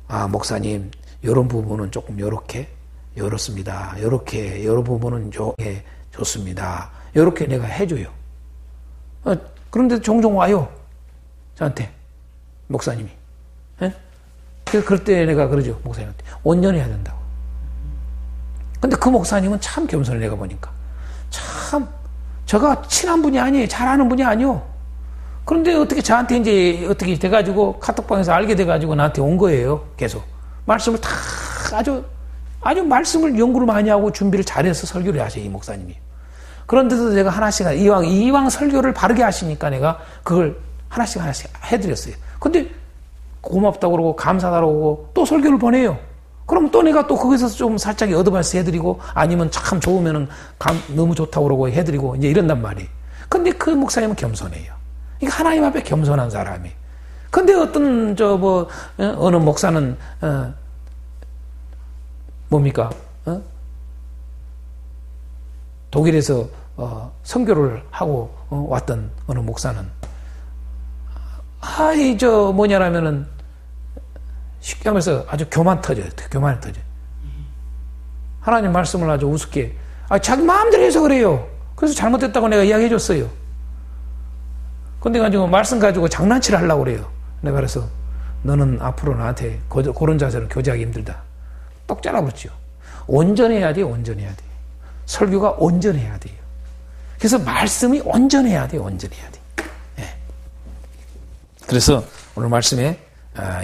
아, 목사님, 요런 부분은 조금 요렇게, 요렇습니다. 요렇게, 요런 부분은 요렇게 좋습니다. 요렇게 내가 해줘요. 그런데 종종 와요. 저한테. 목사님이. 예? 그럴 때 내가 그러죠, 목사님한테. 온전히 해야 된다고. 근데 그 목사님은 참 겸손해, 내가 보니까. 참, 저가 친한 분이 아니에요. 잘 아는 분이 아니요. 그런데 어떻게 저한테 이제 어떻게 돼가지고 카톡방에서 알게 돼가지고 나한테 온 거예요. 계속. 말씀을 다 아주 말씀을 연구를 많이 하고 준비를 잘해서 설교를 하셔요, 이 목사님이. 그런데도 제가 하나씩, 이왕 설교를 바르게 하시니까 내가 그걸 하나씩 해드렸어요. 근데 고맙다고 그러고 감사하다고 그러고 또 설교를 보내요. 그럼 또 내가 또 거기서 좀 살짝 어드바이스 해드리고 아니면 참 좋으면은 너무 좋다고 그러고 해드리고 이제 이런단 말이에요. 근데 그 목사님은 겸손해요. 이게 하나님 앞에 겸손한 사람이. 근데 어떤 어느 목사는 뭡니까? 독일에서 선교를 하고 왔던 어느 목사는 뭐냐라면은 쉽게 하면서 아주 교만 터져요. 교만이 터져요. 하나님 말씀을 아주 우습게 자기 마음대로 해서 그래요. 그래서 잘못됐다고 내가 이야기해 줬어요. 근데 가지고 말씀 가지고 장난치를 하려고 그래요. 내가 그래서 너는 앞으로 나한테 그런 자세로 교제하기 힘들다. 똑 잘라버렸죠. 온전해야 돼요. 온전해야 돼요. 설교가 온전해야 돼요. 그래서 말씀이 온전해야 돼요. 온전해야 돼요. 네. 그래서 오늘 말씀에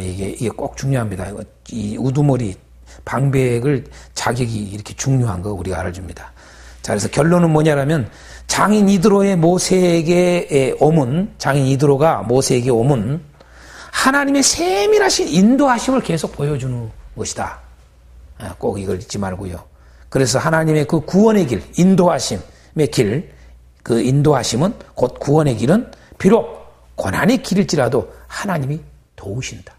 이게 꼭 중요합니다. 이 우두머리 방백을 자격이 이렇게 중요한 거 우리가 알아줍니다. 자, 그래서 결론은 뭐냐라면 장인 이드로의 모세에게 오문, 장인 이드로가 모세에게 오문, 하나님의 세밀하신 인도하심을 계속 보여주는 것이다. 꼭 이걸 잊지 말고요. 그래서 하나님의 그 구원의 길, 인도하심의 길, 그 인도하심은 곧 구원의 길은 비록 고난의 길일지라도 하나님이 도우신다.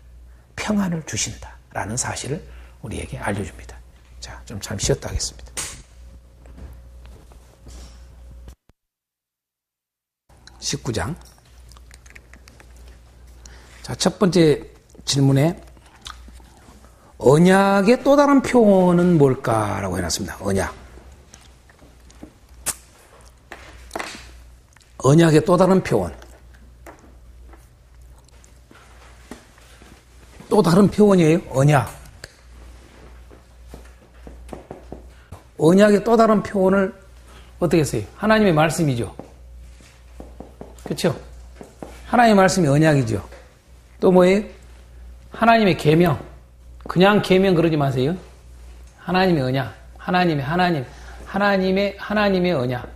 평안을 주신다. 라는 사실을 우리에게 알려줍니다. 자, 좀 잠시 쉬었다 하겠습니다. (19장) 자, 첫 번째 질문에 언약의 또 다른 표현은 뭘까라고 해놨습니다. 언약의 또 다른 표현. 또 다른 표현이에요. 언약의 또 다른 표현을 어떻게 했어요? 하나님의 말씀이죠. 그렇죠? 하나님의 말씀이 언약이죠. 또 뭐예요? 하나님의 계명. 그냥 계명 그러지 마세요. 하나님의 언약. 하나님의 언약.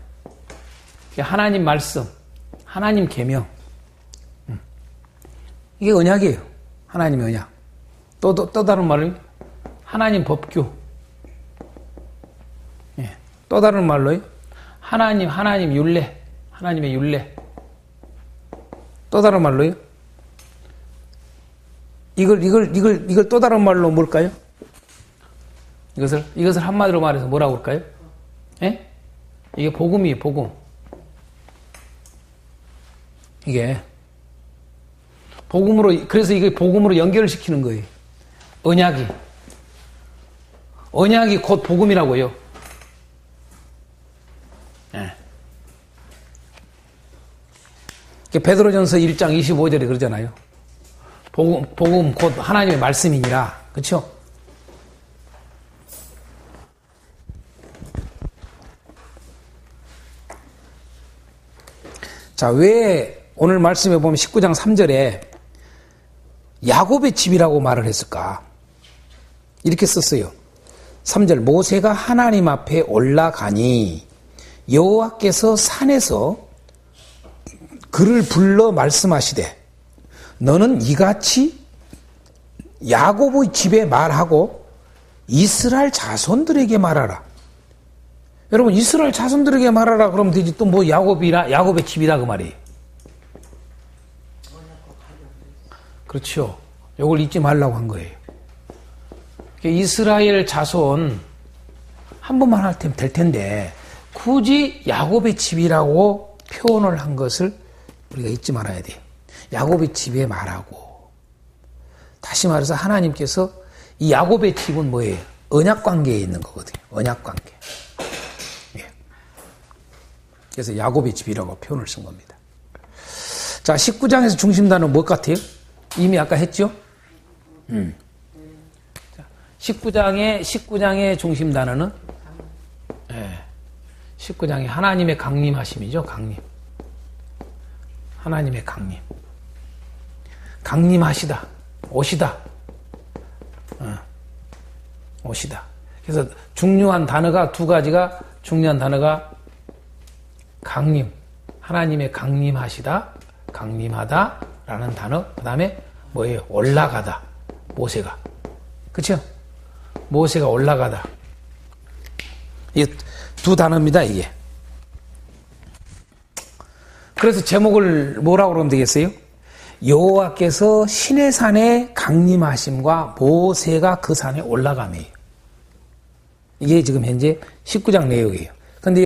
하나님 말씀. 하나님 계명. 이게 언약이에요. 하나님의 언약. 또 다른 말로 하나님 법규. 예. 또 다른 말로 하나님 율례. 하나님의 율례. 또 다른 말로요? 이걸 또 다른 말로 뭘까요? 이것을 한마디로 말해서 뭐라고 할까요? 예? 이게 복음이에요, 복음. 이게 복음으로, 그래서 이게 복음으로 연결을 시키는 거예요. 언약이 곧 복음이라고요. 예. 베드로전서 1장 25절에 그러잖아요. 복음 곧 하나님의 말씀이니라. 그렇죠? 자, 왜 오늘 말씀에 보면 19장 3절에 야곱의 집이라고 말을 했을까? 이렇게 썼어요. 3절 모세가 하나님 앞에 올라가니 여호와께서 산에서 그를 불러 말씀하시되 너는 이같이 야곱의 집에 말하고 이스라엘 자손들에게 말하라. 여러분, 이스라엘 자손들에게 말하라 그러면 되지. 또 뭐 야곱의 집이다 그 말이에요. 그렇죠. 이걸 잊지 말라고 한 거예요. 이스라엘 자손 한 번만 할 때면 될 텐데 굳이 야곱의 집이라고 표현을 한 것을 우리가 잊지 말아야 돼요. 야곱의 집에 말하고. 다시 말해서 하나님께서 이 야곱의 집은 뭐예요? 언약관계에 있는 거거든요. 언약관계. 예. 그래서 야곱의 집이라고 표현을 쓴 겁니다. 자, 19장에서 중심단은 뭐 같아요? 이미 아까 했죠? 19장의 중심 단어는 19장에 하나님의 강림하심이죠. 강림. 하나님의 강림. 강림하시다. 오시다. 오시다. 그래서 중요한 단어가 두 가지가 중요한 단어가 강림. 하나님의 강림하시다. 강림하다라는 단어. 그다음에 뭐예요? 올라가다. 모세가. 그렇죠? 모세가 올라가다. 이 두 단어입니다, 이게. 그래서 제목을 뭐라고 그러면 되겠어요? 여호와께서 시내 산에 강림하심과 모세가 그 산에 올라감이에요. 이게 지금 현재 19장 내용이에요. 근데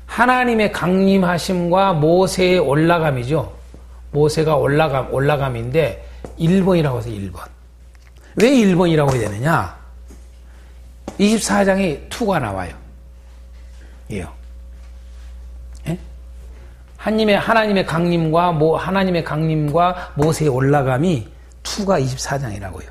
하나님의 강림하심과 모세의 올라감이죠. 모세가 올라감인데 1번이라고 해서 1번. 왜 1번이라고 해야 되느냐? 24장에 2가 나와요. 예요. 예? 하나님의 강림과 모세의 올라감이 2가 24장이라고요.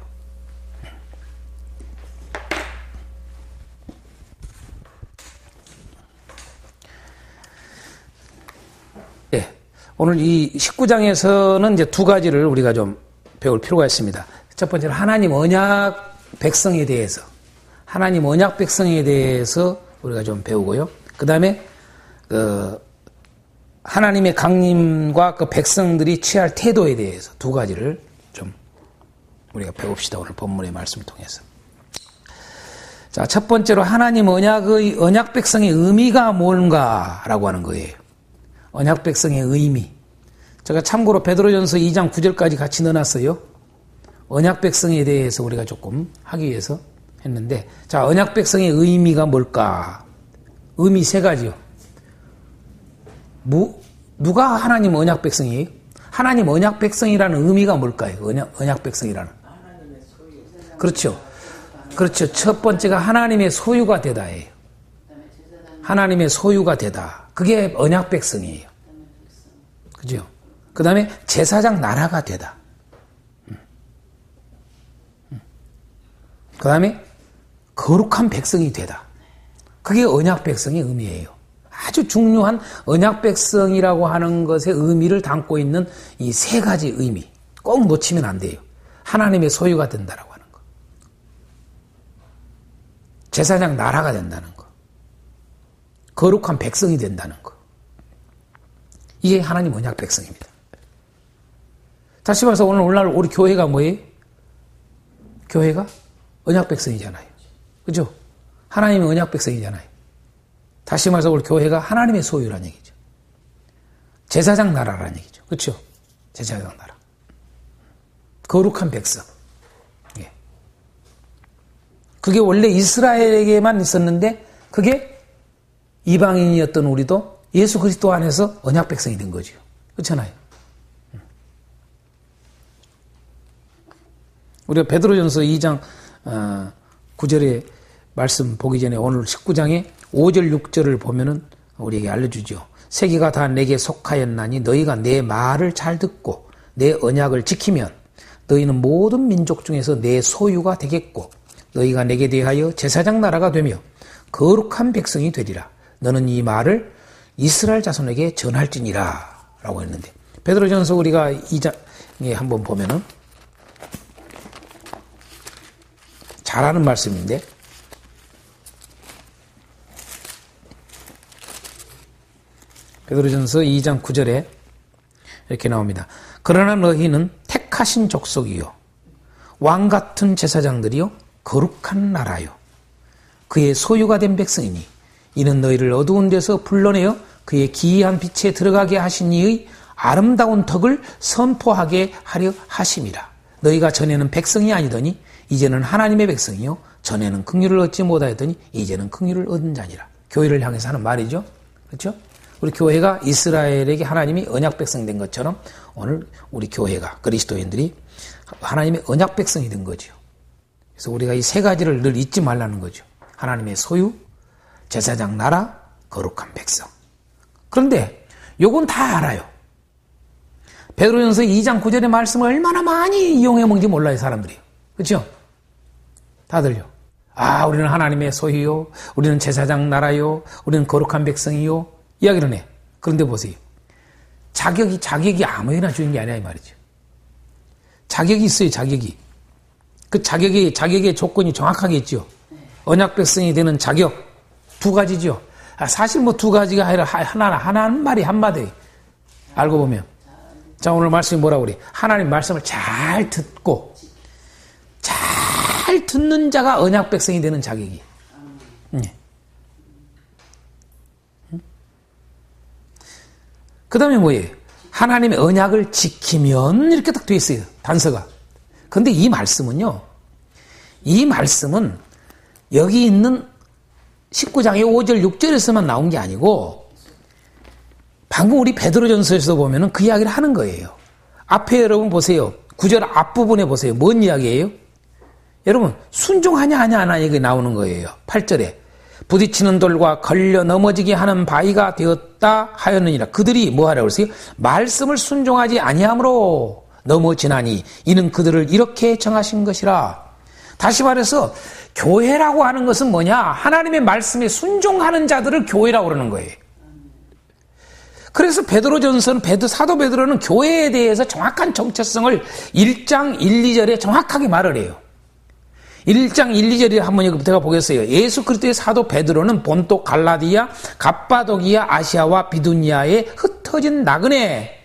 예. 오늘 이 19장에서는 이제 두 가지를 우리가 좀 배울 필요가 있습니다. 첫 번째는 하나님 언약 백성에 대해서 우리가 좀 배우고요. 그 다음에 하나님의 강림과 그 백성들이 취할 태도에 대해서 두 가지를 좀 우리가 배웁시다. 오늘 본문의 말씀을 통해서. 자, 첫 번째로 하나님 언약 백성의 의미가 뭔가라고 하는 거예요. 언약 백성의 의미. 제가 참고로 베드로전서 2장 9절까지 같이 넣어놨어요. 언약 백성에 대해서 우리가 조금 하기 위해서 했는데, 자, 언약 백성의 의미가 뭘까? 의미 세 가지요. 누가 하나님 언약 백성이에요? 하나님 언약 백성이라는 의미가 뭘까요? 언약 백성이라는. 그렇죠. 그렇죠. 첫 번째가 하나님의 소유가 되다예요. 하나님의 소유가 되다. 그게 언약 백성이에요. 그죠? 그 다음에 제사장 나라가 되다. 그 다음에 거룩한 백성이 되다. 그게 언약 백성의 의미예요. 아주 중요한 언약 백성이라고 하는 것의 의미를 담고 있는 이 세 가지 의미. 꼭 놓치면 안 돼요. 하나님의 소유가 된다라고 하는 거. 제사장 나라가 된다는 거. 거룩한 백성이 된다는 거. 이게 하나님 언약 백성입니다. 다시 말해서 오늘날 우리 교회가 뭐예요? 교회가 언약 백성이잖아요. 그죠? 하나님의 언약 백성이잖아요. 다시 말해서 우리 교회가 하나님의 소유라는 얘기죠. 제사장 나라라는 얘기죠. 그렇죠? 제사장 나라. 거룩한 백성. 예. 그게 원래 이스라엘에게만 있었는데 그게 이방인이었던 우리도 예수 그리스도 안에서 언약 백성이 된 거죠. 그렇잖아요. 우리가 베드로전서 2장 9절에 말씀 보기 전에 오늘 19장에 5절 6절을 보면은 우리에게 알려주죠. 세계가 다 내게 속하였나니 너희가 내 말을 잘 듣고 내 언약을 지키면 너희는 모든 민족 중에서 내 소유가 되겠고 너희가 내게 대하여 제사장 나라가 되며 거룩한 백성이 되리라. 너는 이 말을 이스라엘 자손에게 전할지니라 라고 했는데 베드로전서 우리가 2장에 한번 보면은 잘하는 말씀인데 베드로전서 2장 9절에 이렇게 나옵니다. 그러나 너희는 택하신 족속이요 왕 같은 제사장들이요 거룩한 나라요 그의 소유가 된 백성이니 이는 너희를 어두운 데서 불러내어 그의 기이한 빛에 들어가게 하신 이의 아름다운 덕을 선포하게 하려 하심이라. 너희가 전에는 백성이 아니더니 이제는 하나님의 백성이요 전에는 긍휼을 얻지 못하였더니 이제는 긍휼을 얻은 자니라. 교회를 향해서 하는 말이죠. 그렇죠? 우리 교회가 이스라엘에게 하나님이 언약 백성이 된 것처럼 오늘 우리 교회가 그리스도인들이 하나님의 언약 백성이 된 거죠. 그래서 우리가 이 세 가지를 늘 잊지 말라는 거죠. 하나님의 소유, 제사장 나라, 거룩한 백성. 그런데 요건 다 알아요. 베드로전서 2장 9절의 말씀을 얼마나 많이 이용해 먹는지 몰라요, 사람들이. 그렇죠? 다들요. 아, 우리는 하나님의 소유요. 우리는 제사장 나라요. 우리는 거룩한 백성이요. 이야기를 해. 그런데 보세요. 자격이 아무에나 주는 게 아니야, 이 말이죠. 자격이 있어요, 자격이. 그 자격의 조건이 정확하게 있죠. 언약 백성이 되는 자격 두 가지죠. 사실 뭐 두 가지가 아니라 하나는 말이 한마디. 알고 보면. 자, 오늘 말씀이 뭐라고 그래? 하나님 말씀을 잘 듣고 잘 듣는 자가 언약 백성이 되는 자격이. 그 다음에 뭐예요? 하나님의 언약을 지키면 이렇게 딱 돼 있어요. 단서가. 근데 이 말씀은 여기 있는 19장의 5절, 6절에서만 나온 게 아니고 방금 우리 베드로전서에서 보면은 그 이야기를 하는 거예요. 앞에 여러분 보세요. 9절 앞부분에 보세요. 뭔 이야기예요? 여러분 순종하냐 하냐 이게 나오는 거예요. 8절에 부딪히는 돌과 걸려 넘어지게 하는 바위가 되었다 하였느니라. 그들이 뭐 하라고 그랬어요? 말씀을 순종하지 아니함으로 넘어지나니 이는 그들을 이렇게 정하신 것이라. 다시 말해서 교회라고 하는 것은 뭐냐? 하나님의 말씀에 순종하는 자들을 교회라고 그러는 거예요. 그래서 베드로전서는 사도 베드로는 교회에 대해서 정확한 정체성을 1장 1, 2절에 정확하게 말을 해요. 1장 1, 2절에 한번 제가 보겠어요. 예수 그리스도의 사도 베드로는 본토 갈라디아, 갑바도기아, 아시아와 비두니아에 흩어진 나그네.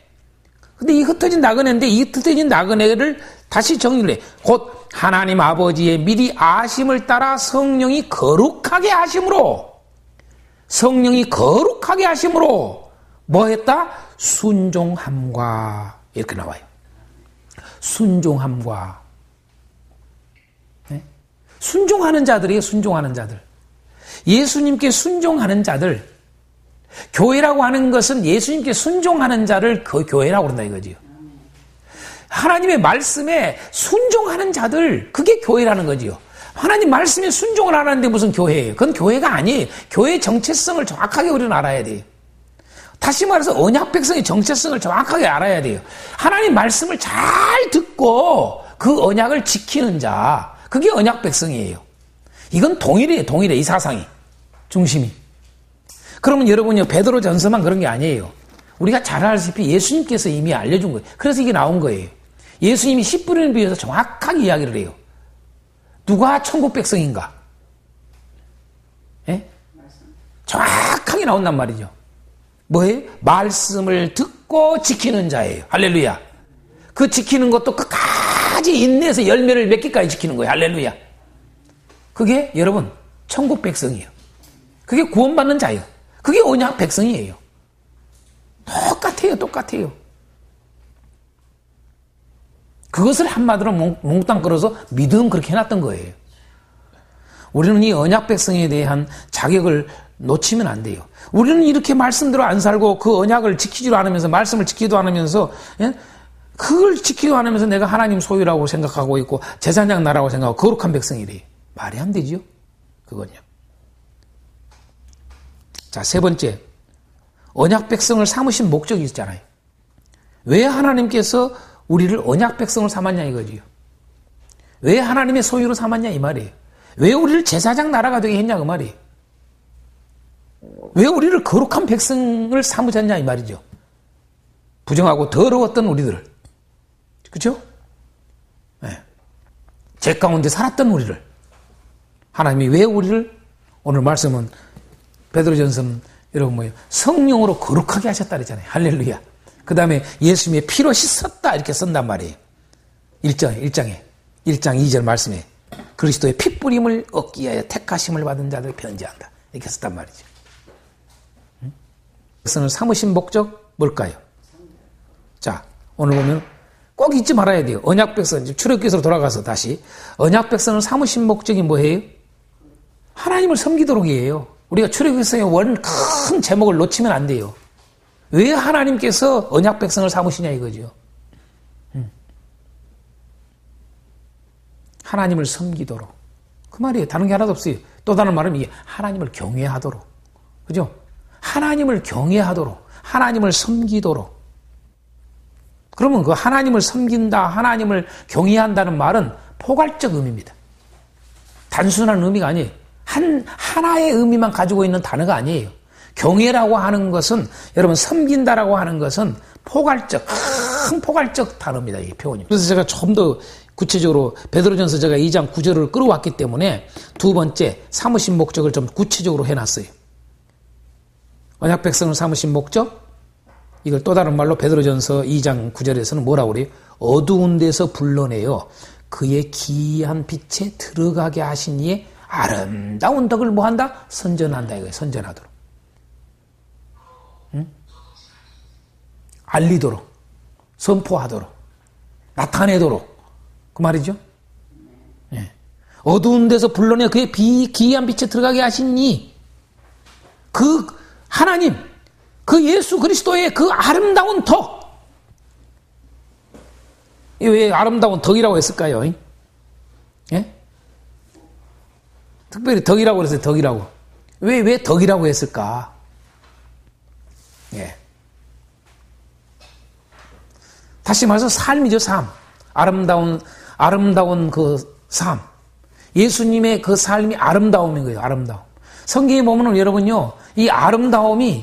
근데 이 흩어진 나그네인데 이 흩어진 나그네를 다시 정리를 해. 곧 하나님 아버지의 미리 아심을 따라 성령이 거룩하게 하심으로 뭐 했다? 순종함과 이렇게 나와요. 순종함과. 네? 순종하는 자들이에요. 순종하는 자들. 예수님께 순종하는 자들. 교회라고 하는 것은 예수님께 순종하는 자를 그 교회라고 그런다 이거지요. 하나님의 말씀에 순종하는 자들, 그게 교회라는 거지요. 하나님 말씀에 순종을 안 하는데 무슨 교회예요? 그건 교회가 아니에요. 교회의 정체성을 정확하게 우리는 알아야 돼요. 다시 말해서 언약 백성의 정체성을 정확하게 알아야 돼요. 하나님 말씀을 잘 듣고 그 언약을 지키는 자, 그게 언약 백성이에요. 이건 동일해 이 사상이. 중심이. 그러면 여러분요, 베드로전서만 그런 게 아니에요. 우리가 잘 알다시피 예수님께서 이미 알려준 거예요. 그래서 이게 나온 거예요. 예수님이 씨 뿌리는 비유에서 정확하게 이야기를 해요. 누가 천국 백성인가? 예? 정확하게 나온단 말이죠. 뭐예요? 말씀을 듣고 지키는 자예요. 할렐루야. 그 지키는 것도 끝까지 인내해서 열매를 맺기까지 지키는 거예요. 할렐루야. 그게 여러분 천국 백성이에요. 그게 구원받는 자예요. 그게 언약 백성이에요. 똑같아요. 그것을 한마디로 몽땅 끌어서 믿음 그렇게 해놨던 거예요. 우리는 이 언약 백성에 대한 자격을 놓치면 안 돼요. 우리는 이렇게 말씀대로 안 살고 그 언약을 지키지도 않으면서 말씀을 지키지도 않으면서 그걸 지키지도 않으면서 내가 하나님 소유라고 생각하고 있고 제사장 나라고 생각하고 거룩한 백성이래요. 말이 안 되죠. 그건요. 자, 세 번째. 언약 백성을 삼으신 목적이 있잖아요. 왜 하나님께서 우리를 언약 백성을 삼았냐 이거지요. 왜 하나님의 소유로 삼았냐 이 말이에요. 왜 우리를 제사장 나라가 되게 했냐 그 말이에요. 왜 우리를 거룩한 백성을 삼으셨냐 이 말이죠. 부정하고 더러웠던 우리들을. 그렇죠? 네. 죄 가운데 살았던 우리를. 하나님이 왜 우리를 오늘 말씀은 베드로전서는 여러분 뭐예요? 성령으로 거룩하게 하셨다 그랬잖아요. 할렐루야. 그 다음에 예수님의 피로 씻었다 이렇게 쓴단 말이에요. 1장 2절 말씀에 그리스도의 핏뿌림을 얻기 위하여 택하심을 받은 자들 편지한다. 이렇게 썼단 말이죠. 백성을 삼으신 목적 뭘까요? 자, 오늘 보면 꼭 잊지 말아야 돼요. 언약 백성, 출애굽기서로 돌아가서 다시 언약 백성을 삼으신 목적이 뭐예요? 하나님을 섬기도록이에요. 우리가 출애굽기서의 큰 제목을 놓치면 안 돼요. 왜 하나님께서 언약 백성을 삼으시냐 이거죠. 하나님을 섬기도록. 그 말이에요. 다른 게 하나도 없어요. 또 다른 말은 이게 하나님을 경외하도록. 그죠? 하나님을 경외하도록. 하나님을 섬기도록. 그러면 그 하나님을 섬긴다, 하나님을 경외한다는 말은 포괄적 의미입니다. 단순한 의미가 아니에요. 하나의 의미만 가지고 있는 단어가 아니에요. 경외라고 하는 것은, 여러분, 섬긴다라고 하는 것은 큰 포괄적 단어입니다. 이 표현이. 그래서 제가 좀 더 구체적으로 베드로전서 제가 2장 9절을 끌어왔기 때문에 두 번째 삼으신 목적을 좀 구체적으로 해놨어요. 언약 백성을 삼으신 목적, 이걸 또 다른 말로 베드로전서 2장 9절에서는 뭐라고 그래요? 어두운 데서 불러내어 그의 기이한 빛에 들어가게 하신 이의 아름다운 덕을 뭐한다? 선전한다 이거예요. 선전하도록. 응? 알리도록, 선포하도록, 나타내도록. 그 말이죠. 예. 어두운 데서 불러내 그의 기이한 빛에 들어가게 하시니 그 하나님, 그 예수 그리스도의 그 아름다운 덕. 왜 아름다운 덕이라고 했을까요? 예? 특별히 덕이라고 그랬어요. 덕이라고. 왜 덕이라고 했을까? 예. 다시 말해서 삶이죠, 삶. 아름다운 그 삶. 예수님의 그 삶이 아름다움인 거예요, 아름다움. 성경에 보면은 여러분요, 이 아름다움이,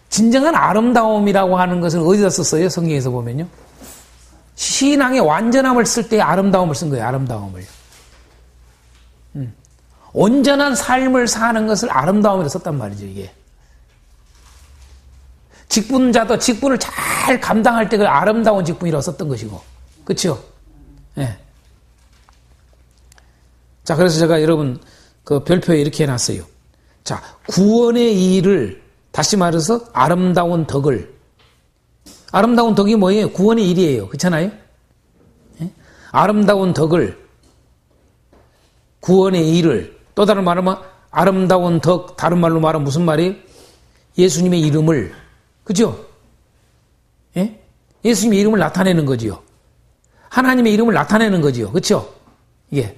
진정한 아름다움이라고 하는 것을 어디다 썼어요? 성경에서 보면요. 신앙의 완전함을 쓸 때 아름다움을 쓴 거예요, 아름다움을. 온전한 삶을 사는 것을 아름다움으로 썼단 말이죠, 이게. 직분자도 직분을 잘 감당할 때 그 아름다운 직분이라고 썼던 것이고. 그렇죠? 예. 자, 그래서 제가 여러분 그 별표에 이렇게 해놨어요. 자, 구원의 일을 다시 말해서 아름다운 덕을. 아름다운 덕이 뭐예요? 구원의 일이에요. 그렇잖아요? 예? 아름다운 덕을, 구원의 일을, 또 다른 말로 하면 아름다운 덕, 다른 말로 말하면 무슨 말이에요? 예수님의 이름을, 그죠? 예? 예수님의 이름을 나타내는 거지요. 하나님의 이름을 나타내는 거지요. 그렇죠? 예.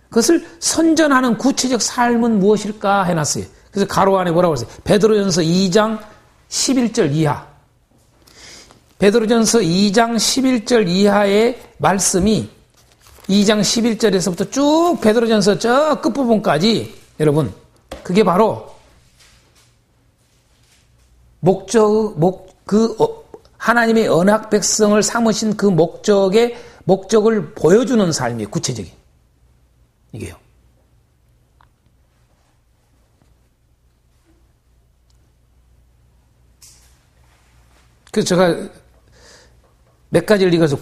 그것을 선전하는 구체적 삶은 무엇일까 해놨어요. 그래서 가로 안에 뭐라고 했어요? 베드로전서 2장 11절 이하. 베드로전서 2장 11절 이하의 말씀이 2장 11절에서부터 쭉 베드로전서 저 끝부분까지 여러분 그게 바로 하나님의 언약 백성을 삼으신 그 목적을 보여주는 삶이에요. 구체적인. 이게요. 그래서 제가 몇 가지를 읽어서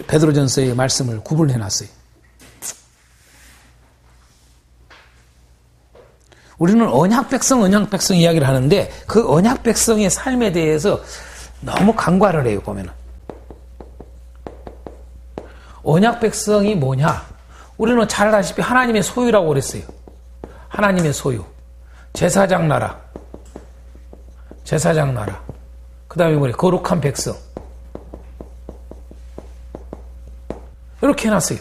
베드로전서의 말씀을 구분을 해놨어요. 우리는 언약 백성 이야기를 하는데 그 언약 백성의 삶에 대해서 너무 간과를 해요, 보면은. 언약 백성이 뭐냐? 우리는 잘 아시다시피 하나님의 소유라고 그랬어요. 하나님의 소유. 제사장 나라. 그 다음에 뭐래? 거룩한 백성. 이렇게 해놨어요.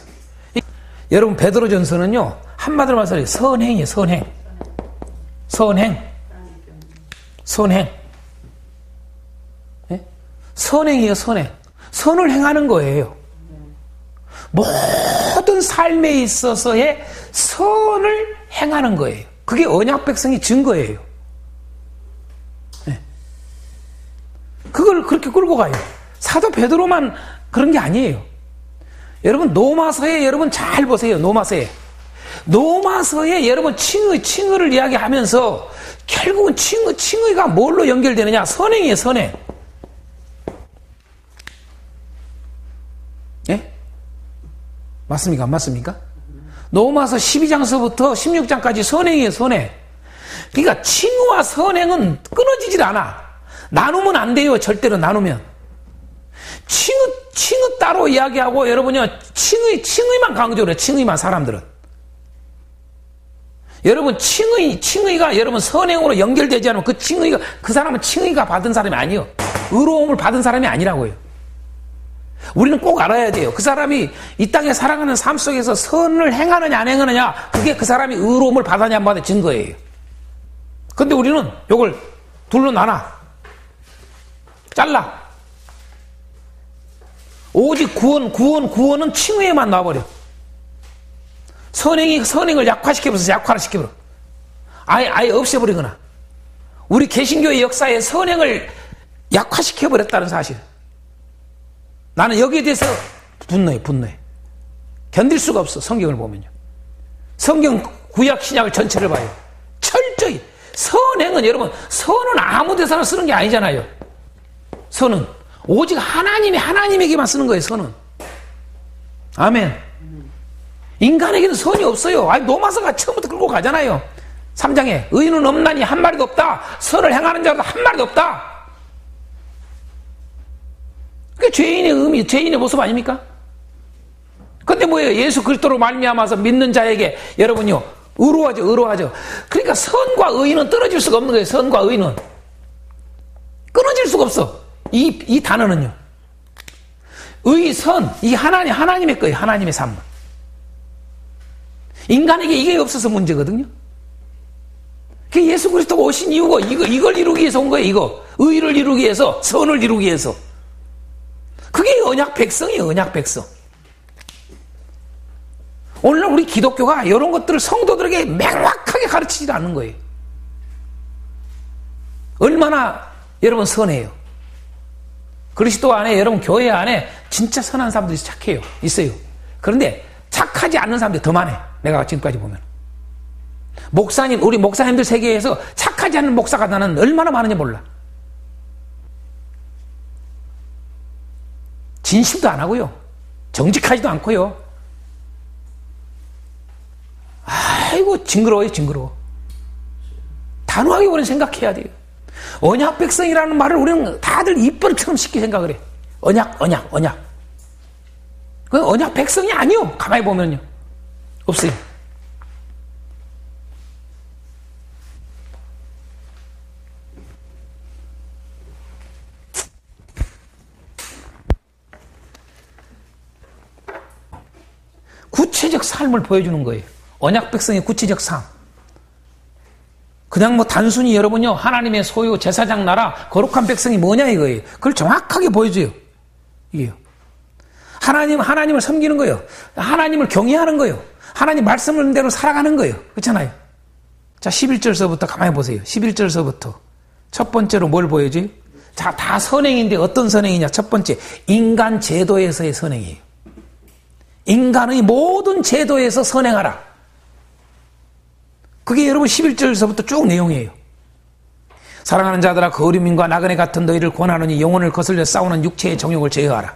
여러분, 베드로전서는요, 한마디로 말해서 선행이에요, 선행. 네? 선행이에요, 선행. 선을 행하는 거예요. 모든 삶에 있어서의 선을 행하는 거예요. 그게 언약 백성의 증거예요. 네. 그걸 그렇게 끌고 가요. 사도 베드로만 그런 게 아니에요. 여러분, 노마서에 여러분 잘 보세요. 노마서에 여러분 칭의를 이야기하면서 결국은 칭의가 뭘로 연결되느냐? 선행이에요, 선행. 예? 맞습니까? 안 맞습니까? 로마서 12장서부터 16장까지 선행이에요, 선행. 그러니까 칭의와 선행은 끊어지질 않아. 나누면 안 돼요, 절대로 나누면. 칭의 따로 이야기하고, 여러분요, 칭의만 강조를 해요, 칭의만, 사람들은. 여러분, 칭의가 여러분 선행으로 연결되지 않으면 그 사람은 칭의가 받은 사람이 아니에요. 의로움을 받은 사람이 아니라고요. 우리는 꼭 알아야 돼요. 그 사람이 이 땅에 살아가는 삶 속에서 선을 행하느냐 안 행하느냐, 그게 그 사람이 의로움을 받았냐 안 받았냐 증거예요. 근데 우리는 이걸 둘로 나눠 잘라. 오직 구원은 칭의에만 놔버려. 선행을 약화시켜버려서 약화를 시켜버려. 아예 없애버리거나. 우리 개신교의 역사에 선행을 약화시켜버렸다는 사실. 나는 여기에 대해서 분노해. 견딜 수가 없어, 성경을 보면요. 성경 구약 신약을 전체를 봐요. 철저히. 선행은 여러분, 선은 아무 데서나 쓰는 게 아니잖아요. 선은. 오직 하나님에게만 쓰는 거예요, 선은. 아멘. 인간에게는 선이 없어요. 노마서가 처음부터 끌고 가잖아요. 3장에 의인은 없나니 한 마리도 없다. 선을 행하는 자도 한 마리도 없다. 그게 죄인의 모습 아닙니까? 근데 뭐예요? 예수 그리스도로 말미암아서 믿는 자에게 여러분요, 의로하죠. 그러니까 선과 의인은 떨어질 수가 없는 거예요. 선과 의인은 끊어질 수가 없어. 이 단어는요. 선, 이 하나님의 거예요. 하나님의 삶. 인간에게 이게 없어서 문제거든요. 그 예수 그리스도가 오신 이유가 이걸 이루기 위해서 온 거예요. 이거 의를 이루기 위해서, 선을 이루기 위해서. 그게 언약 백성이에요. 언약 백성. 오늘날 우리 기독교가 이런 것들을 성도들에게 명확하게 가르치지 않는 거예요. 얼마나 여러분 선해요. 그리스도 안에, 여러분 교회 안에 진짜 선한 사람들이 착해요. 있어요. 그런데 착하지 않는 사람들이 더 많아요. 내가 지금까지 보면. 우리 목사님들 세계에서 착하지 않는 목사가 나는 얼마나 많은지 몰라. 진심도 안 하고요. 정직하지도 않고요. 아이고, 징그러워. 단호하게 우리는 생각해야 돼요. 언약 백성이라는 말을 우리는 다들 이번처럼 쉽게 생각을 해. 언약. 그건 언약 백성이 아니요. 가만히 보면요. 없어요. 구체적 삶을 보여주는 거예요. 언약 백성의 구체적 삶. 그냥 단순히 여러분요, 하나님의 소유, 제사장 나라, 거룩한 백성이 뭐냐 이거예요. 그걸 정확하게 보여줘요. 이게요. 하나님을 섬기는 거예요. 하나님을 경외하는 거예요. 하나님 말씀을 대로 살아가는 거예요. 그렇잖아요. 자, 11절서부터 가만히 보세요. 11절서부터. 첫 번째로 뭘 보여줘요? 자, 다 선행인데 어떤 선행이냐? 첫 번째, 인간 제도에서의 선행이에요. 인간의 모든 제도에서 선행하라. 그게 여러분 11절서부터 쭉 내용이에요. 사랑하는 자들아, 거류민과 나그네 같은 너희를 권하노니 영혼을 거슬려 싸우는 육체의 정욕을 제어하라.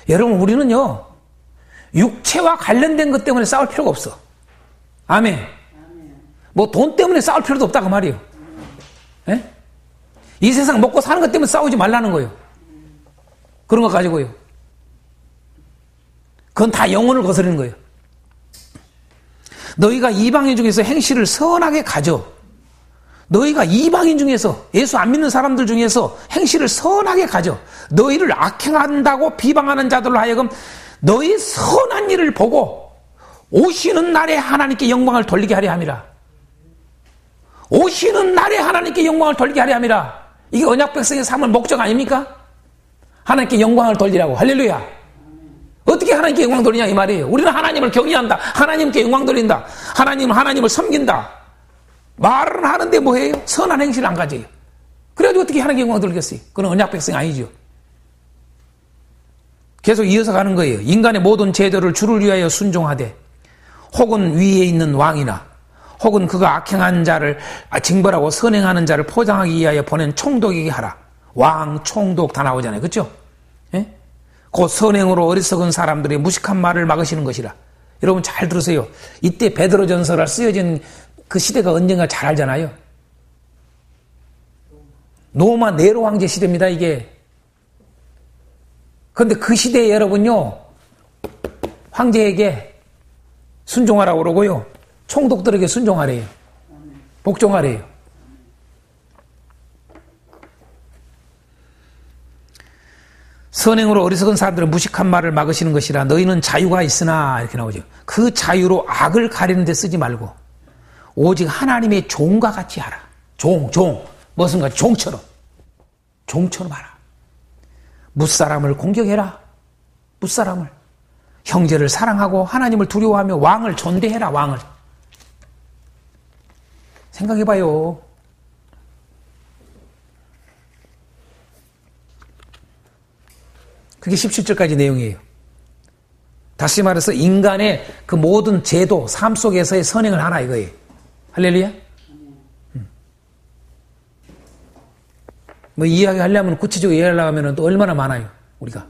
여러분, 우리는요, 육체와 관련된 것 때문에 싸울 필요가 없어. 아멘. 돈 때문에 싸울 필요도 없다 그 말이에요. 예? 이 세상 먹고 사는 것 때문에 싸우지 말라는 거예요. 그런 거 가지고요. 그건 다 영혼을 거스르는 거예요. 너희가 이방인 중에서 행실을 선하게 가져. 너희가 이방인 중에서, 예수 안 믿는 사람들 중에서 행실을 선하게 가져. 너희를 악행한다고 비방하는 자들로 하여금 너희 선한 일을 보고 오시는 날에 하나님께 영광을 돌리게 하려 함이라. 오시는 날에 하나님께 영광을 돌리게 하려 함이라. 이게 언약 백성의 삶의 목적 아닙니까? 하나님께 영광을 돌리라고. 할렐루야. 어떻게 하나님께 영광 돌리냐 이 말이에요. 우리는 하나님을 경외한다. 하나님께 영광 돌린다. 하나님을 섬긴다. 말은 하는데 뭐해요? 선한 행실을 안 가져요. 그래가지고 어떻게 하나님께 영광 돌리겠어요? 그건 언약 백성이 아니죠. 계속 이어서 가는 거예요. 인간의 모든 제도를 주를 위하여 순종하되, 혹은 위에 있는 왕이나 혹은 그가 악행한 자를 징벌하고 선행하는 자를 포장하기 위하여 보낸 총독에게 하라. 왕, 총독 다 나오잖아요. 그렇죠? 예? 곧 선행으로 어리석은 사람들의 무식한 말을 막으시는 것이라. 여러분 잘 들으세요. 이때 베드로전서가 쓰여진 그 시대가 언젠가 잘 알잖아요. 로마 네로 황제 시대입니다, 이게. 그런데 그 시대에 여러분요, 황제에게 순종하라고 그러고요, 총독들에게 순종하래요. 복종하래요. 선행으로 어리석은 사람들은 무식한 말을 막으시는 것이라. 너희는 자유가 있으나, 이렇게 나오죠. 그 자유로 악을 가리는 데 쓰지 말고 오직 하나님의 종과 같이 하라. 종. 무슨 같이? 종처럼 하라. 무사람을 공격해라. 무사람을. 형제를 사랑하고 하나님을 두려워하며 왕을 존대해라. 왕을. 생각해봐요. 그게 17절까지 내용이에요. 다시 말해서 인간의 그 모든 제도, 삶 속에서의 선행을 하라 이거예요. 할렐루야? 뭐 이야기하려면 구체적으로 이야기하려면 또 얼마나 많아요, 우리가.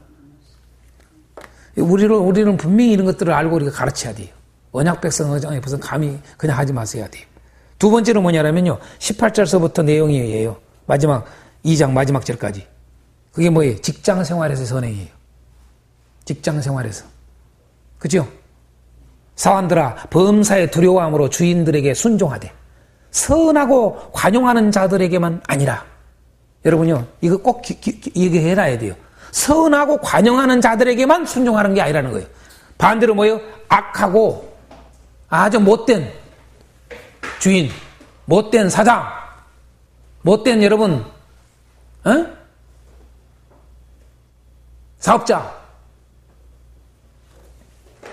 우리는 분명히 이런 것들을 알고 우리가 가르쳐야 돼요. 언약 백성 무슨 감히 그냥 하지 마세요 돼요. 두 번째는 뭐냐면요, 18절서부터 내용이에요. 마지막 2장 마지막 절까지. 그게 뭐예요? 직장 생활에서 선행이에요. 직장 생활에서. 그죠? 사원들아, 범사에 두려워함으로 주인들에게 순종하되 선하고 관용하는 자들에게만 아니라. 여러분요, 이거 꼭 얘기해놔야 돼요. 선하고 관용하는 자들에게만 순종하는 게 아니라는 거예요. 반대로 뭐예요? 악하고 아주 못된 주인, 못된 사장, 못된 여러분, 사업자,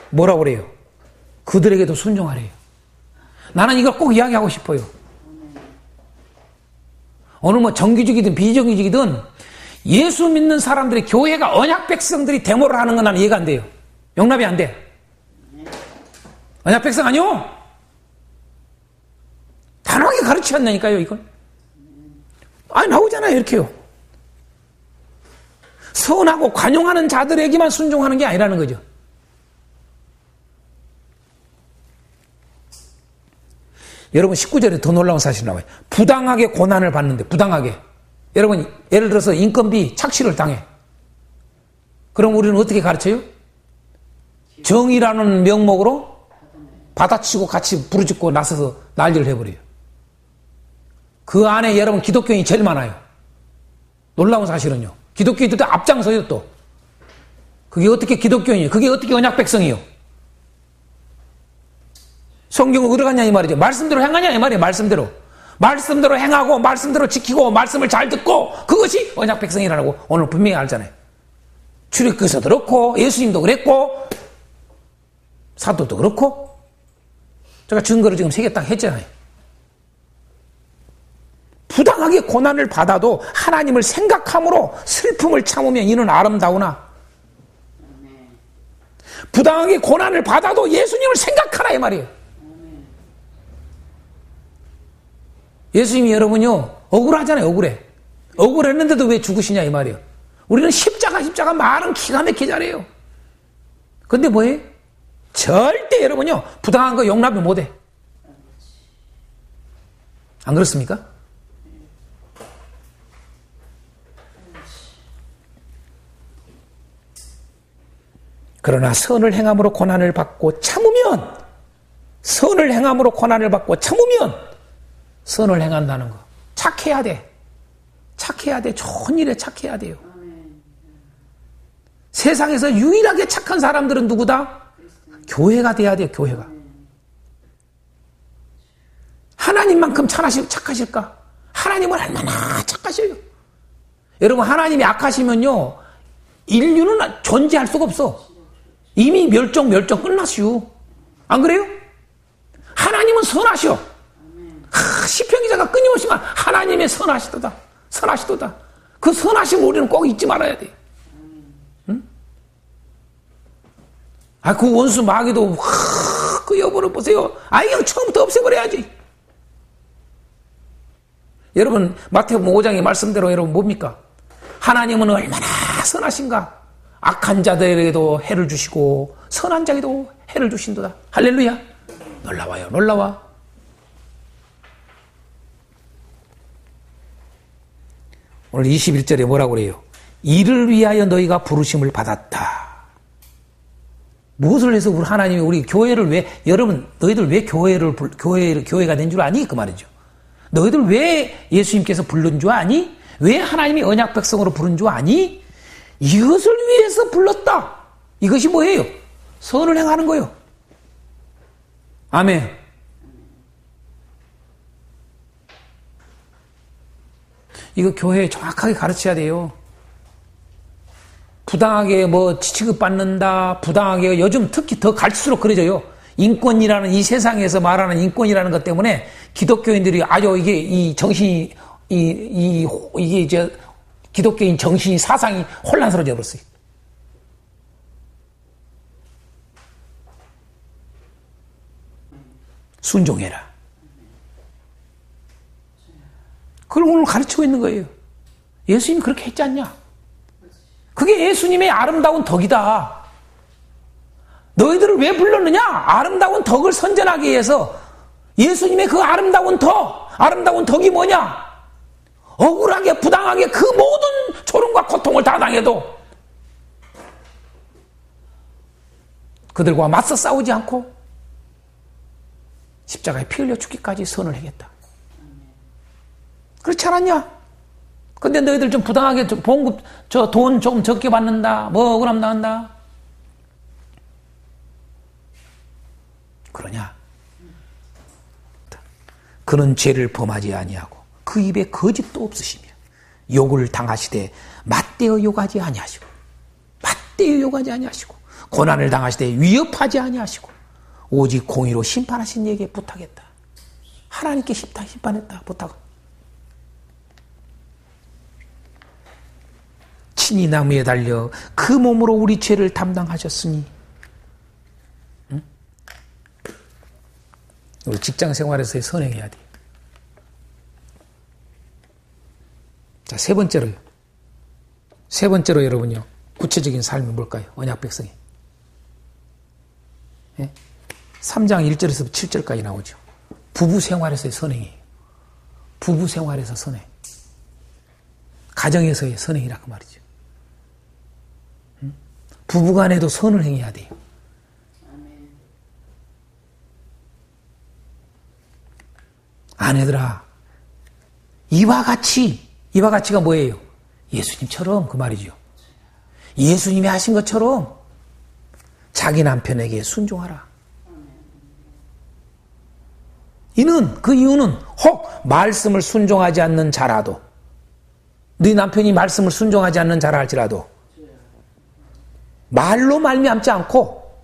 뭐라고 그래요? 그들에게도 순종하래요. 나는 이걸 꼭 이야기하고 싶어요. 오늘 뭐 정규직이든 비정규직이든 예수 믿는 사람들이, 교회가 언약 백성들이 데모를 하는 건 나는 이해가 안 돼요. 용납이 안 돼. 언약 백성 아니요? 단호하게 가르치지 않나니까요, 이걸. 아니, 나오잖아요, 이렇게요. 선하고 관용하는 자들에게만 순종하는 게 아니라는 거죠. 여러분 19절에 더 놀라운 사실이 나와요. 부당하게 고난을 받는데, 부당하게. 여러분 예를 들어서 인건비 착취를 당해. 그럼 우리는 어떻게 가르쳐요? 정의라는 명목으로 받아치고 같이 부르짖고 나서서 난리를 해버려요. 그 안에 여러분 기독교인이 제일 많아요. 놀라운 사실은요, 기독교인들도 앞장서요. 또 그게 어떻게 기독교인이에요? 그게 어떻게 언약 백성이에요? 성경은 어디 갔냐 이 말이죠. 말씀대로 행하냐 이 말이에요. 말씀대로 행하고 말씀대로 지키고 말씀을 잘 듣고, 그것이 언약 백성이라고 오늘 분명히 알잖아요. 출애굽에서도 그렇고 예수님도 그랬고 사도도 그렇고. 제가 증거를 지금 3개 딱 했잖아요. 부당하게 고난을 받아도 하나님을 생각함으로 슬픔을 참으면 이는 아름다우나. 부당하게 고난을 받아도 예수님을 생각하라 이 말이에요. 예수님이 여러분요, 억울하잖아요. 억울했는데도 왜 죽으시냐 이 말이에요. 우리는 십자가 말은 기가 막히게 잘해요. 근데 뭐예요? 절대 여러분요, 부당한 거 용납을 못해. 안 그렇습니까? 그러나 선을 행함으로 고난을 받고 참으면, 선을 행함으로 고난을 받고 참으면, 선을 행한다는 거. 착해야 돼. 좋은 일에 착해야 돼요. 세상에서 유일하게 착한 사람들은 누구다? 교회가 돼야 돼요, 교회가. 하나님만큼 착하실까? 하나님은 얼마나 착하셔요. 여러분, 하나님이 악하시면요, 인류는 존재할 수가 없어. 이미 멸종 끝났슈. 안 그래요? 하나님은 선하셔. 시편 기자가 끊임없이 말, 하나님의 선하시도다. 그 선하심 우리는 꼭 잊지 말아야 돼. 응? 그 원수 마귀도 그 여부를 보세요. 그냥 처음부터 없애버려야지. 여러분 마태복음 5장의 말씀대로 여러분 뭡니까? 하나님은 얼마나 선하신가? 악한 자들에게도 해를 주시고 선한 자에게도 해를 주신도다. 할렐루야. 놀라워요. 놀라워. 오늘 21절에 뭐라고 그래요? 이를 위하여 너희가 부르심을 받았다. 무엇을 해서 우리 하나님이 우리 교회를 왜, 여러분, 너희들 왜 교회가 된 줄 아니? 그 말이죠. 너희들 왜 예수님께서 부른 줄 아니? 왜 하나님이 언약 백성으로 부른 줄 아니? 이것을 위해서 불렀다. 이것이 뭐예요? 선을 행하는 거예요. 아멘. 이거 교회에 정확하게 가르쳐야 돼요. 부당하게 취급받는다, 부당하게 요즘 특히 더 갈수록 그래져요. 인권이라는 이 세상에서 말하는 인권이라는 것 때문에 기독교인들이 아주 이게 이 정신이 이게 이제 기독교인 정신이 사상이 혼란스러워져 버렸어요. 순종해라. 그걸 오늘 가르치고 있는 거예요. 예수님이 그렇게 했지 않냐? 그게 예수님의 아름다운 덕이다. 너희들을 왜 불렀느냐? 아름다운 덕을 선전하기 위해서. 예수님의 그 아름다운 덕이 뭐냐? 억울하게 부당하게 그 모든 조롱과 고통을 다 당해도 그들과 맞서 싸우지 않고 십자가에 피 흘려 죽기까지 선을 행했다. 그렇지 않았냐? 근데 너희들 좀 부당하게 봉급, 돈 조금 적게 받는다. 억울함 당한다. 그러냐? 그는 죄를 범하지 아니하고 그 입에 거짓도 없으시며 욕을 당하시되 맞대어 욕하지 아니하시고 고난을 당하시되 위협하지 아니하시고 오직 공의로 심판하신 이에게 부탁했다. 하나님께 심판했다. 부탁. 친히 나무에 달려 그 몸으로 우리 죄를 담당하셨으니. 응? 우리 직장 생활에서의 선행해야 돼. 자, 세 번째로 여러분요, 구체적인 삶이 뭘까요? 언약 백성이. 예? 3장 1절에서 7절까지 나오죠. 부부 생활에서의 선행이에요. 부부 생활에서 선행. 가정에서의 선행이라 그 말이죠. 부부간에도 선을 행해야 돼요. 아내들아, 이와 같이가 뭐예요? 예수님처럼 그 말이죠. 예수님이 하신 것처럼 자기 남편에게 순종하라. 그 이유는 혹 말씀을 순종하지 않는 자라도, 네 남편이 말씀을 순종하지 않는 자라 할지라도 말로 말미암지 않고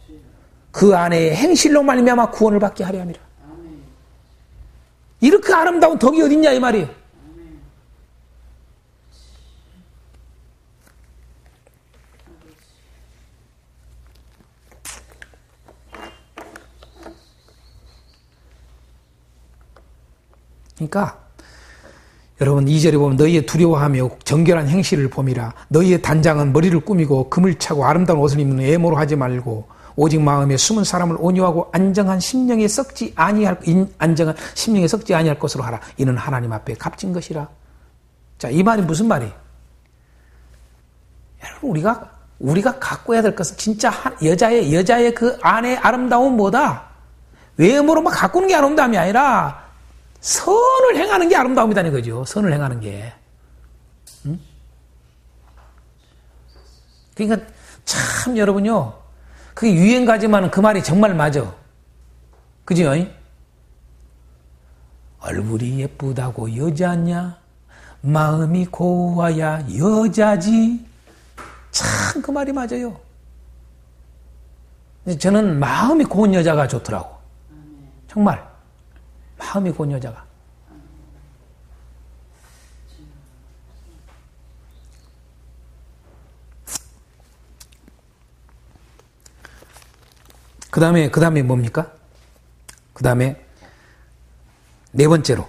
그 아내의 행실로 말미암아 구원을 받게 하려 함이라. 이렇게 아름다운 덕이 어딨냐 이 말이에요. 그러니까 여러분 2절에 보면 너희의 두려워하며 정결한 행실을 봄이라. 너희의 단장은 머리를 꾸미고 금을 차고 아름다운 옷을 입는 애모로 하지 말고 오직 마음에 숨은 사람을 온유하고 안정한 심령에 썩지 아니할 것으로 하라. 이는 하나님 앞에 값진 것이라. 자, 이 말이 무슨 말이에요? 여러분 우리가 갖고 해야 될 것은 진짜 여자의 그 안의 아름다움은 뭐다? 외모로만 가꾸는 게 아름다움이 아니라 선을 행하는 게 아름다움이라는 거죠. 선을 행하는 게. 응? 그러니까 참 여러분요, 그게 유행가지만 그 말이 정말 맞아. 그죠? 얼굴이 예쁘다고 여자냐? 마음이 고와야 여자지. 참 그 말이 맞아요. 저는 마음이 고운 여자가 좋더라고. 정말. 마음이 고운 여자가. 그 다음에 뭡니까? 그 다음에 네 번째로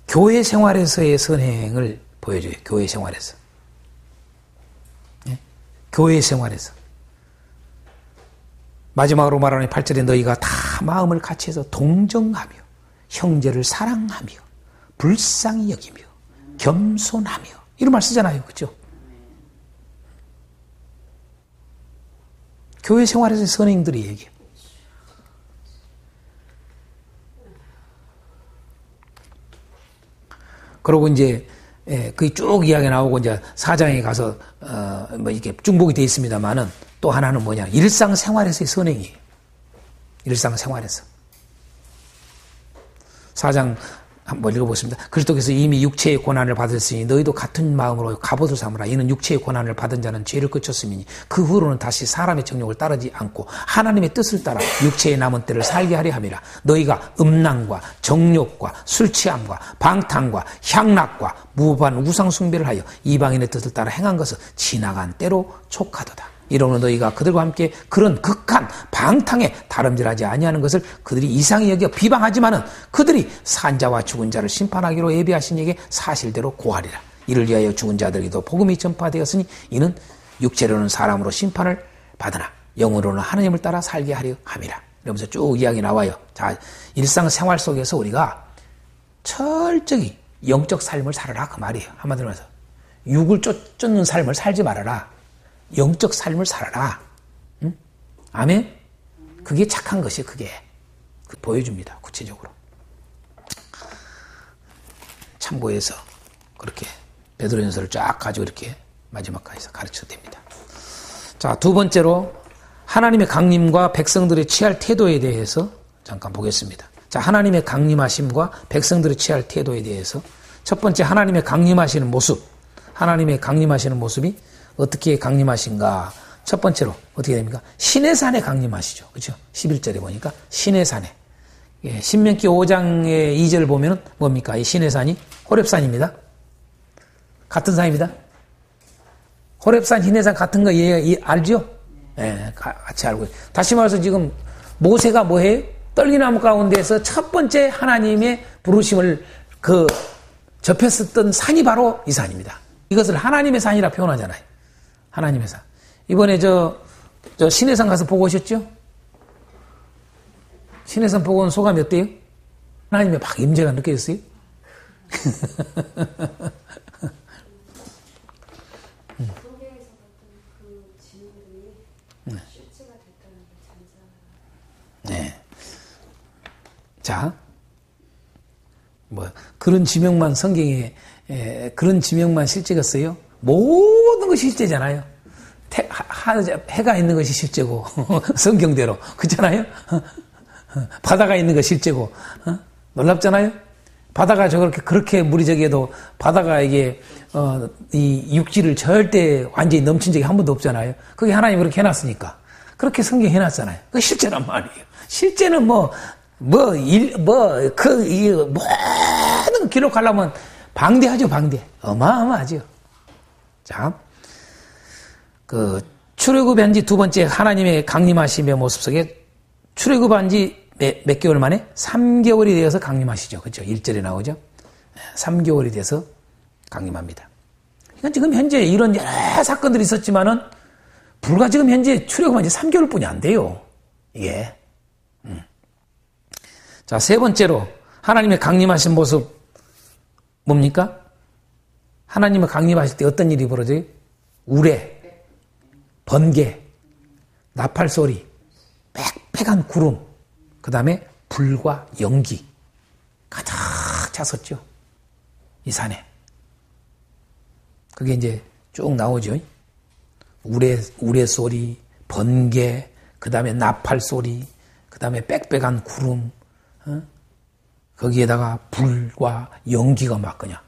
교회 생활에서의 선행을 보여줘요. 교회 생활에서. 교회 생활에서. 마지막으로 말하는 8절에 너희가 다 마음을 같이해서 동정하며 형제를 사랑하며 불쌍히 여기며 겸손하며 이런 말 쓰잖아요. 그렇죠? 교회 생활에서 선행들이 얘기해요. 그리고 이제 그 쭉 이야기 나오고 이제 4장에 가서 뭐 이렇게 중복이 되어 있습니다만은 또 하나는 뭐냐? 일상생활에서의 선행이에요. 일상생활에서. 4장 한번 읽어보겠습니다. 그리스도께서 이미 육체의 고난을 받았으니 너희도 같은 마음으로 갑옷을 삼으라. 이는 육체의 고난을 받은 자는 죄를 그쳤음이니 그 후로는 다시 사람의 정욕을 따르지 않고 하나님의 뜻을 따라 육체의 남은 때를 살게 하려 함이라. 너희가 음란과 정욕과 술취함과 방탕과 향락과 무법한 우상 숭배를 하여 이방인의 뜻을 따라 행한 것은 지나간 때로 촉하도다. 이러므로 너희가 그들과 함께 그런 극한 방탕에 다름질하지 아니하는 것을 그들이 이상히 여겨 비방하지만은 그들이 산자와 죽은 자를 심판하기로 예비하신 이에게 사실대로 고하리라. 이를 위하여 죽은 자들에게도 복음이 전파되었으니 이는 육체로는 사람으로 심판을 받으나 영으로는 하나님을 따라 살게 하려 함이라. 이러면서 쭉 이야기 나와요. 자, 일상생활 속에서 우리가 철저히 영적 삶을 살아라 그 말이에요. 한마디로 해서 육을 쫓는 삶을 살지 말아라. 영적 삶을 살아라. 응? 아멘? 그게 착한 것이 그게 보여줍니다. 구체적으로. 참고해서 그렇게 베드로전서를 쫙 가지고 이렇게 마지막까지 가르쳐도 됩니다. 자, 두 번째로 하나님의 강림과 백성들의 취할 태도에 대해서 잠깐 보겠습니다. 자, 하나님의 강림하심과 백성들의 취할 태도에 대해서 첫 번째 하나님의 강림하시는 모습. 하나님의 강림하시는 모습이 어떻게 강림하신가? 첫 번째로 어떻게 됩니까? 시내산에 강림하시죠. 그렇죠? 11절에 보니까 시내산에. 예, 신명기 5장의 2절 보면은 뭡니까? 이 시내산이 호렙산입니다. 같은 산입니다. 호렙산, 시내산 같은 거 알죠? 예, 같이 알고. 다시 말해서 지금 모세가 뭐해요? 떨기나무 가운데에서 첫 번째 하나님의 부르심을 접했었던 산이 바로 이 산입니다. 이것을 하나님의 산이라 표현하잖아요. 하나님의 산. 이번에 저 시내산 가서 보고 오셨죠? 시내산 보고 온 소감이 어때요? 하나님의 막 임재가 느껴졌어요? 성경에서 봤던 그 지문들이 실제가 됐다는 게 잔잔하다. 네. 자, 그런 지명만 성경에 그런 지명만 실제가 써요? 모든 것이 실제잖아요. 해가 있는 것이 실제고 성경대로 그렇잖아요. 바다가 있는 것이 실제고 놀랍잖아요. 바다가 그렇게 물이 저기에도 바다가 이게 이 육지를 절대 완전히 넘친 적이 한 번도 없잖아요. 그게 하나님 그렇게 해놨으니까 그렇게 성경 해놨잖아요. 그게 실제란 말이에요. 실제는 모든 기록하려면 방대하죠, 방대. 어마어마하죠. 자, 출애굽한 지 두 번째 하나님의 강림하심의 모습 속에 출애굽한 지 몇 개월 만에 3개월이 되어서 강림하시죠. 그렇죠? 1절에 나오죠. 3개월이 돼서 강림합니다. 그러니까 지금 현재 이런 여러 사건들이 있었지만은 불과 지금 현재 출애굽한 지 3개월뿐이 안 돼요. 이게. 자, 세 번째로 하나님의 강림하신 모습 뭡니까? 하나님의 강림하실 때 어떤 일이 벌어져요? 우레, 번개, 나팔소리, 빽빽한 구름, 그 다음에 불과 연기 가득 찼었죠. 이 산에. 그게 이제 쭉 나오죠. 우레 소리, 번개, 그 다음에 나팔 소리, 그 다음에 빽빽한 구름, 거기에다가 불과 연기가 막 그냥.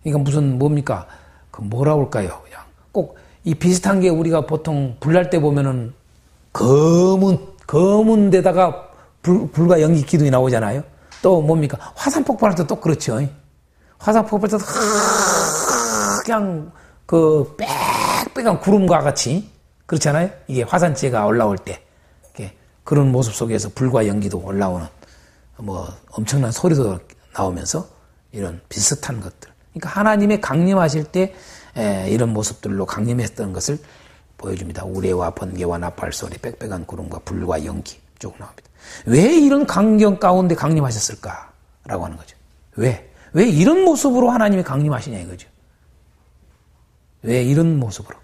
이건 무슨 뭡니까? 뭐라고 할까요? 그냥 꼭 이 비슷한 게 우리가 보통 불날 때 보면은 검은 데다가 불과 연기 기둥이 나오잖아요. 또 뭡니까? 화산 폭발할 때 또 그렇죠. 화산 폭발할 때도 그냥 빽빽한 구름과 같이 그렇잖아요. 이게 화산재가 올라올 때 그런 모습 속에서 불과 연기도 올라오는 엄청난 소리도 나오면서 이런 비슷한 것들. 그러니까 하나님의 강림하실 때 이런 모습들로 강림했던 것을 보여줍니다. 우레와 번개와 나팔소리, 빽빽한 구름과 불과 연기 쭉 나옵니다. 왜 이런 강경 가운데 강림하셨을까? 라고 하는 거죠. 왜 이런 모습으로 하나님이 강림하시냐 이거죠. 왜 이런 모습으로?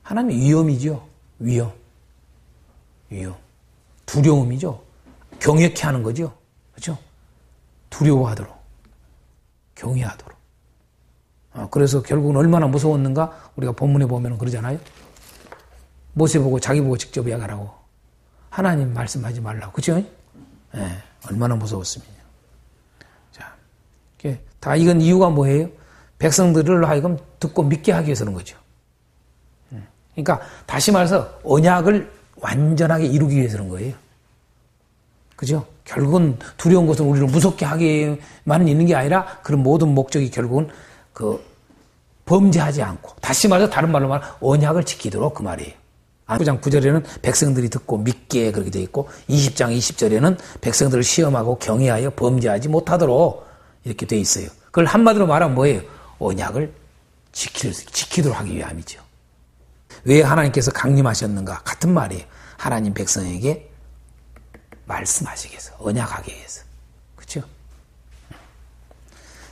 하나님의 위엄이죠. 위엄. 두려움이죠. 경외케 하는 거죠. 그렇죠? 두려워하도록. 경외하도록. 그래서 결국은 얼마나 무서웠는가? 우리가 본문에 보면 그러잖아요. 모세 보고 자기 보고 직접 이야기하라고. 하나님 말씀하지 말라고. 그렇죠? 얼마나 무서웠습니까? 자, 다 이건 이유가 뭐예요? 백성들을 하여금 듣고 믿게 하기 위해서 그런 거죠. 그러니까 다시 말해서 언약을 완전하게 이루기 위해서 그런 거예요. 그죠? 결국은 두려운 것은 우리를 무섭게 하기만 있는 게 아니라 그런 모든 목적이 결국은 범죄하지 않고 다시 말해서 다른 말로 말하면 언약을 지키도록 그 말이에요. 9장 9절에는 백성들이 듣고 믿게 그렇게 되어 있고 20장 20절에는 백성들을 시험하고 경외하여 범죄하지 못하도록 이렇게 되어 있어요. 그걸 한마디로 말하면 뭐예요? 언약을 지키도록 하기 위함이죠. 왜 하나님께서 강림하셨는가? 같은 말이에요. 하나님 백성에게 말씀하시기 위해서, 언약하기 위해서. 그렇죠?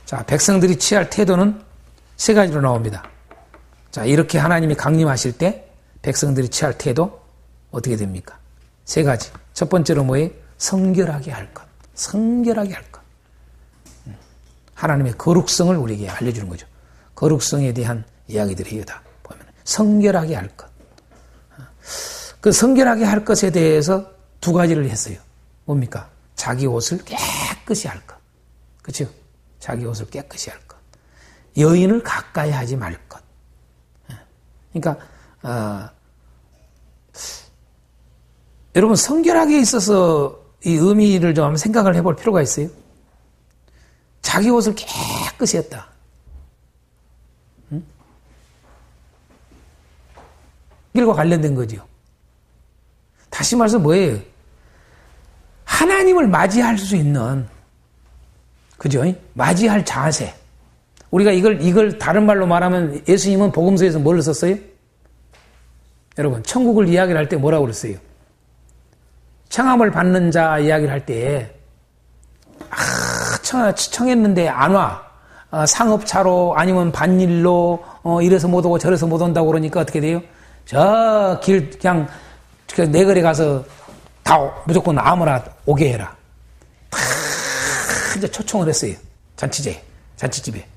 자, 백성들이 취할 태도는 세 가지로 나옵니다. 자, 이렇게 하나님이 강림하실 때 백성들이 취할 태도 어떻게 됩니까? 세 가지. 첫 번째로 뭐예요? 성결하게 할 것. 성결하게 할 것. 하나님의 거룩성을 우리에게 알려주는 거죠. 거룩성에 대한 이야기들이에요. 다 보면 성결하게 할 것. 그 성결하게 할 것에 대해서 두 가지를 했어요. 뭡니까? 자기 옷을 깨끗이 할 것. 그렇죠? 자기 옷을 깨끗이 할 것. 여인을 가까이 하지 말 것. 그러니까 여러분 성결하게 있어서 이 의미를 좀 한번 생각을 해볼 필요가 있어요. 자기 옷을 깨끗이 했다. 길과 관련된 거죠. 다시 말해서 뭐예요? 하나님을 맞이할 수 있는, 그죠? 맞이할 자세. 우리가 이걸 다른 말로 말하면 예수님은 복음서에서 뭘 썼어요? 여러분, 천국을 이야기를 할 때 뭐라고 그랬어요? 청함을 받는 자 이야기를 할 때, 청했는데 안 와. 상업차로 아니면 반일로 이래서 못 오고 저래서 못 온다고 그러니까 어떻게 돼요? 저 길 그냥 내거리 가서 다 무조건 아무나 오게 해라. 이제 초청을 했어요. 잔치집에.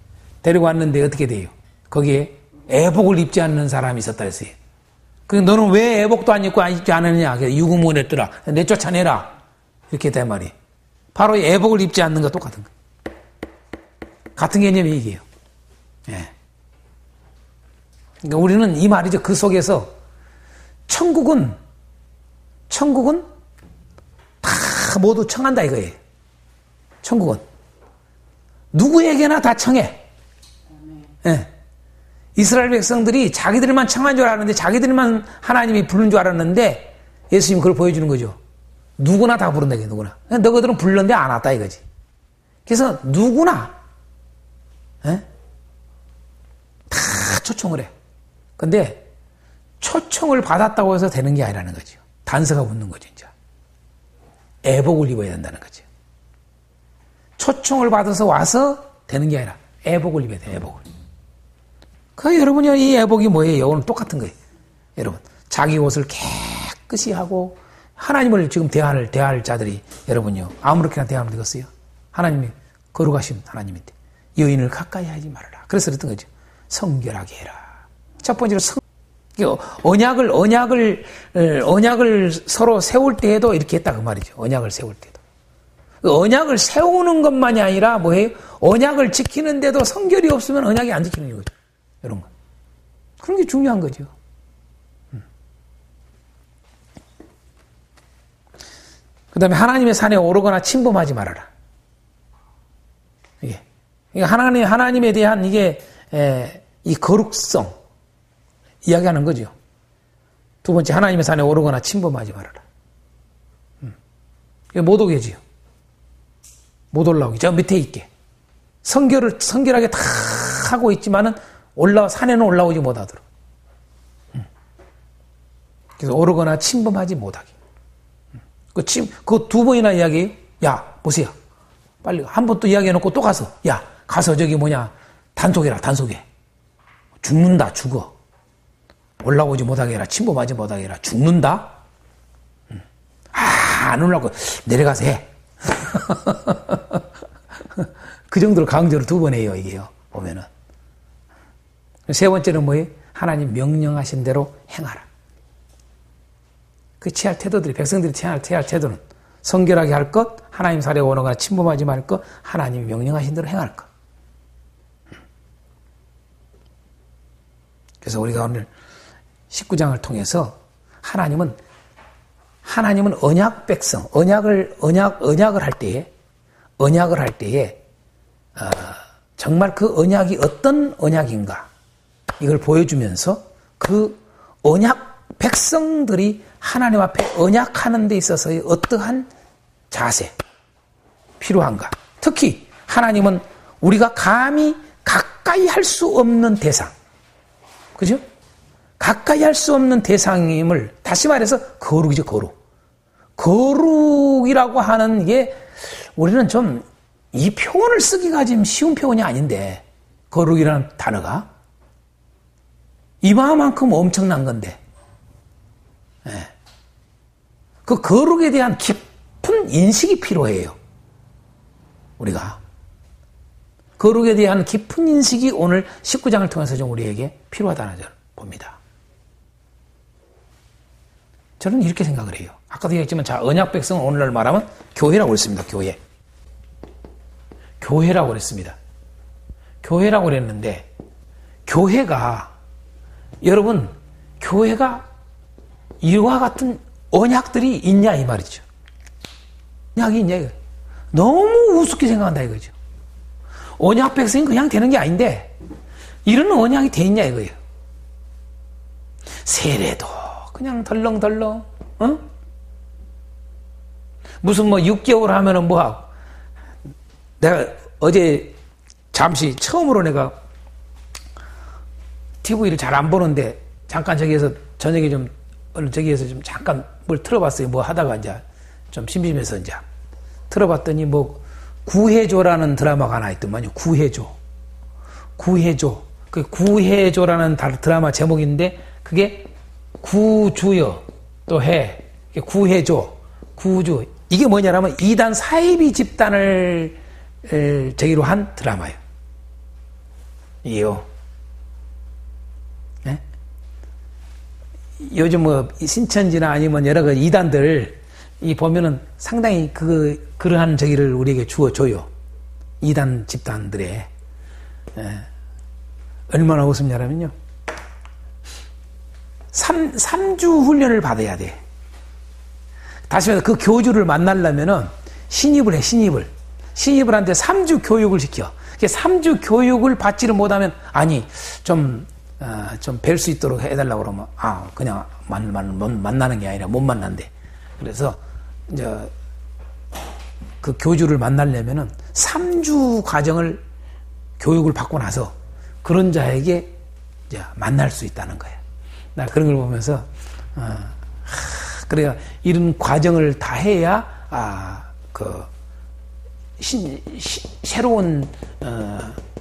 데리고 왔는데 어떻게 돼요? 거기에 애복을 입지 않는 사람이 있었다 했어요. 그 너는 왜 애복도 안 입지 않느냐? 유구무원 했더라. 내쫓아내라. 이렇게 했단 말이에요. 바로 애복을 입지 않는 거 똑같은 거. 같은 개념이 이게요. 예. 그러니까 우리는 이 말이죠. 그 속에서 천국은 다 모두 청한다 이거예요. 천국은 누구에게나 다 청해. 예. 이스라엘 백성들이 자기들만 청한 줄 알았는데 자기들만 하나님이 부른 줄 알았는데 예수님이 그걸 보여주는 거죠. 누구나 다 부른다 이게 누구나. 너희들은 불렀는데 안 왔다 이거지. 그래서 누구나 예? 다 초청을 해. 근데 초청을 받았다고 해서 되는 게 아니라는 거죠. 단서가 붙는 거죠, 진짜. 애복을 입어야 된다는 거죠. 초청을 받아서 와서 되는 게 아니라 애복을 입어야 돼, 애복을. 여러분요, 이 애복이 뭐예요? 오늘 똑같은 거예요. 여러분, 자기 옷을 깨끗이 하고 하나님을 지금 대할 자들이 여러분요, 아무렇게나 대하면 되겠어요? 하나님이 거룩하신 하나님인데 여인을 가까이 하지 말아라. 그래서 그랬던 거죠. 성결하게 해라. 첫 번째로 언약을 서로 세울 때에도 이렇게 했다 그 말이죠. 언약을 세울 때도. 언약을 세우는 것만이 아니라 뭐예요? 언약을 지키는데도 성결이 없으면 언약이 안 지키는 거죠. 이런 거. 그런 게 중요한 거죠. 그 다음에 하나님의 산에 오르거나 침범하지 말아라. 이게. 그러니까 하나님에 대한 이게, 이 거룩성, 이야기하는 거죠. 두 번째, 하나님의 산에 오르거나 침범하지 말아라. 못 오게지요. 못 올라오게. 저 밑에 있게. 성결하게 다 하고 있지만은 산에는 올라오지 못하도록. 그래서 오르거나 침범하지 못하게. 그 두 번이나 이야기해요. 야, 보세요. 빨리 한 번 또 이야기해놓고 또 가서, 야, 가서 저기 단속해라, 단속해. 죽는다, 죽어. 올라오지 못하게 해라, 침범하지 못하게 해라, 죽는다? 안 올라오고 내려가서 해. 그 정도로 강조를 두 번 해요, 이게요, 보면은. 세 번째는 뭐예요? 하나님 명령하신 대로 행하라. 그 취할 태도들이, 백성들이 취할 태도는 성결하게 할 것, 하나님 사례에 오거나 침범하지 말 것, 하나님이 명령하신 대로 행할 것. 그래서 우리가 오늘 19장을 통해서 하나님은 언약 백성, 언약을 할 때에, 정말 그 언약이 어떤 언약인가, 이걸 보여주면서 그 언약 백성들이 하나님 앞에 언약하는 데 있어서의 어떠한 자세, 필요한가. 특히 하나님은 우리가 감히 가까이 할 수 없는 대상, 그죠? 가까이 할 수 없는 대상임을, 다시 말해서 거룩이죠, 거룩. 거룩이라고 하는 게 우리는 좀 이 표현을 쓰기가 좀 쉬운 표현이 아닌데, 거룩이라는 단어가 이만큼 엄청난 건데, 그 거룩에 대한 깊은 인식이 필요해요. 우리가 거룩에 대한 깊은 인식이 오늘 19장을 통해서 좀 우리에게 필요하다는 점을 봅니다. 저는 이렇게 생각을 해요. 아까도 얘기했지만, 자, 언약 백성은 오늘날 말하면 교회라고 그랬습니다. 교회라고 그랬습니다. 교회라고 그랬는데, 여러분, 교회가 이와 같은 언약들이 있냐 이 말이죠. 언약이 있냐 이거. 너무 우습게 생각한다 이거죠. 언약 백성이 그냥 되는 게 아닌데 이런 언약이 돼 있냐 이거예요. 세례도 그냥 덜렁덜렁, 무슨 6개월 하면은 뭐하고. 내가 어제 잠시 처음으로 내가 TV를 잘 안 보는데 잠깐 저기에서 저녁에 좀 잠깐 뭘 틀어봤어요. 뭐 하다가 이제 좀 심심해서 이제 틀어봤더니 구해줘라는 드라마가 하나 있더만요. 구해줘. 그 구해줘라는 드라마 제목인데 그게 구주여 또 해. 구해줘. 구주. 이게 뭐냐면 이단 사이비 집단을 저기로 한 드라마예요. 이게요. 네? 요즘 신천지나 아니면 여러 가지 이단들 보면은 상당히 그러한 저기를 우리에게 주어줘요. 이단 집단들의. 얼마나 웃음냐면요. 3주 훈련을 받아야 돼. 다시 말해서 그 교주를 만나려면은 신입을 해, 신입을 한테 3주 교육을 시켜. 3주 교육을 받지를 못하면, 좀 뵐 수 있도록 해달라고 그러면, 그냥 만나는 게 아니라 못 만난대. 그래서, 그 교주를 만나려면은 3주 과정을 교육을 받고 나서 그런 자에게 이제 만날 수 있다는 거예요. 나 그런 걸 보면서, 그래야 이런 과정을 다 해야, 새로운,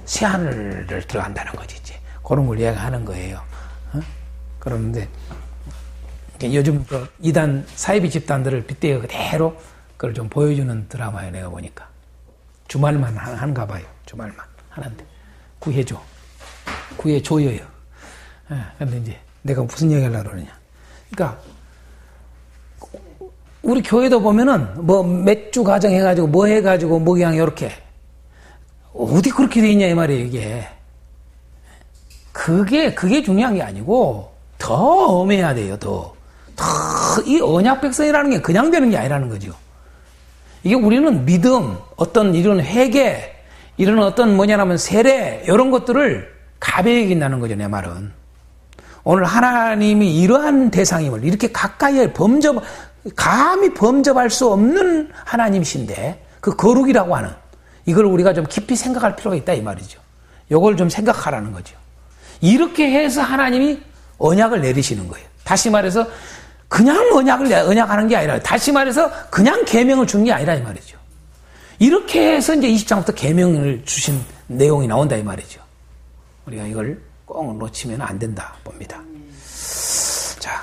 새하늘을 들어간다는 거지, 이제. 그런 걸 이야기하는 거예요. 그런데, 요즘 이단 사이비 집단들을 빗대어 그대로 그걸 좀 보여주는 드라마예요, 내가 보니까. 주말만 한가 봐요. 주말만 하는데. 구해줘요. 근데 이제 내가 무슨 얘기 하려고 그러냐. 그러니까, 우리 교회도 보면은, 몇 주 과정 해가지고, 해가지고, 그냥 요렇게. 어디 그렇게 돼 있냐, 이 말이에요, 이게. 그게 중요한 게 아니고, 더 엄해야 돼요, 이 언약 백성이라는 게 그냥 되는 게 아니라는 거죠. 이게 우리는 믿음, 어떤 이런 회개, 이런 어떤 세례, 이런 것들을 가벼이 여긴다는 거죠, 내 말은. 오늘 하나님이 이러한 대상임을 이렇게 가까이 감히 범접할 수 없는 하나님이신데, 그 거룩이라고 하는, 이걸 우리가 좀 깊이 생각할 필요가 있다, 이 말이죠. 이걸 좀 생각하라는 거죠. 이렇게 해서 하나님이 언약을 내리시는 거예요. 다시 말해서 그냥 언약하는 게 아니라, 다시 말해서 그냥 계명을 준 게 아니라 이 말이죠. 이렇게 해서 이제 20장부터 계명을 주신 내용이 나온다 이 말이죠. 우리가 이걸 꼭 놓치면 안 된다 봅니다. 자,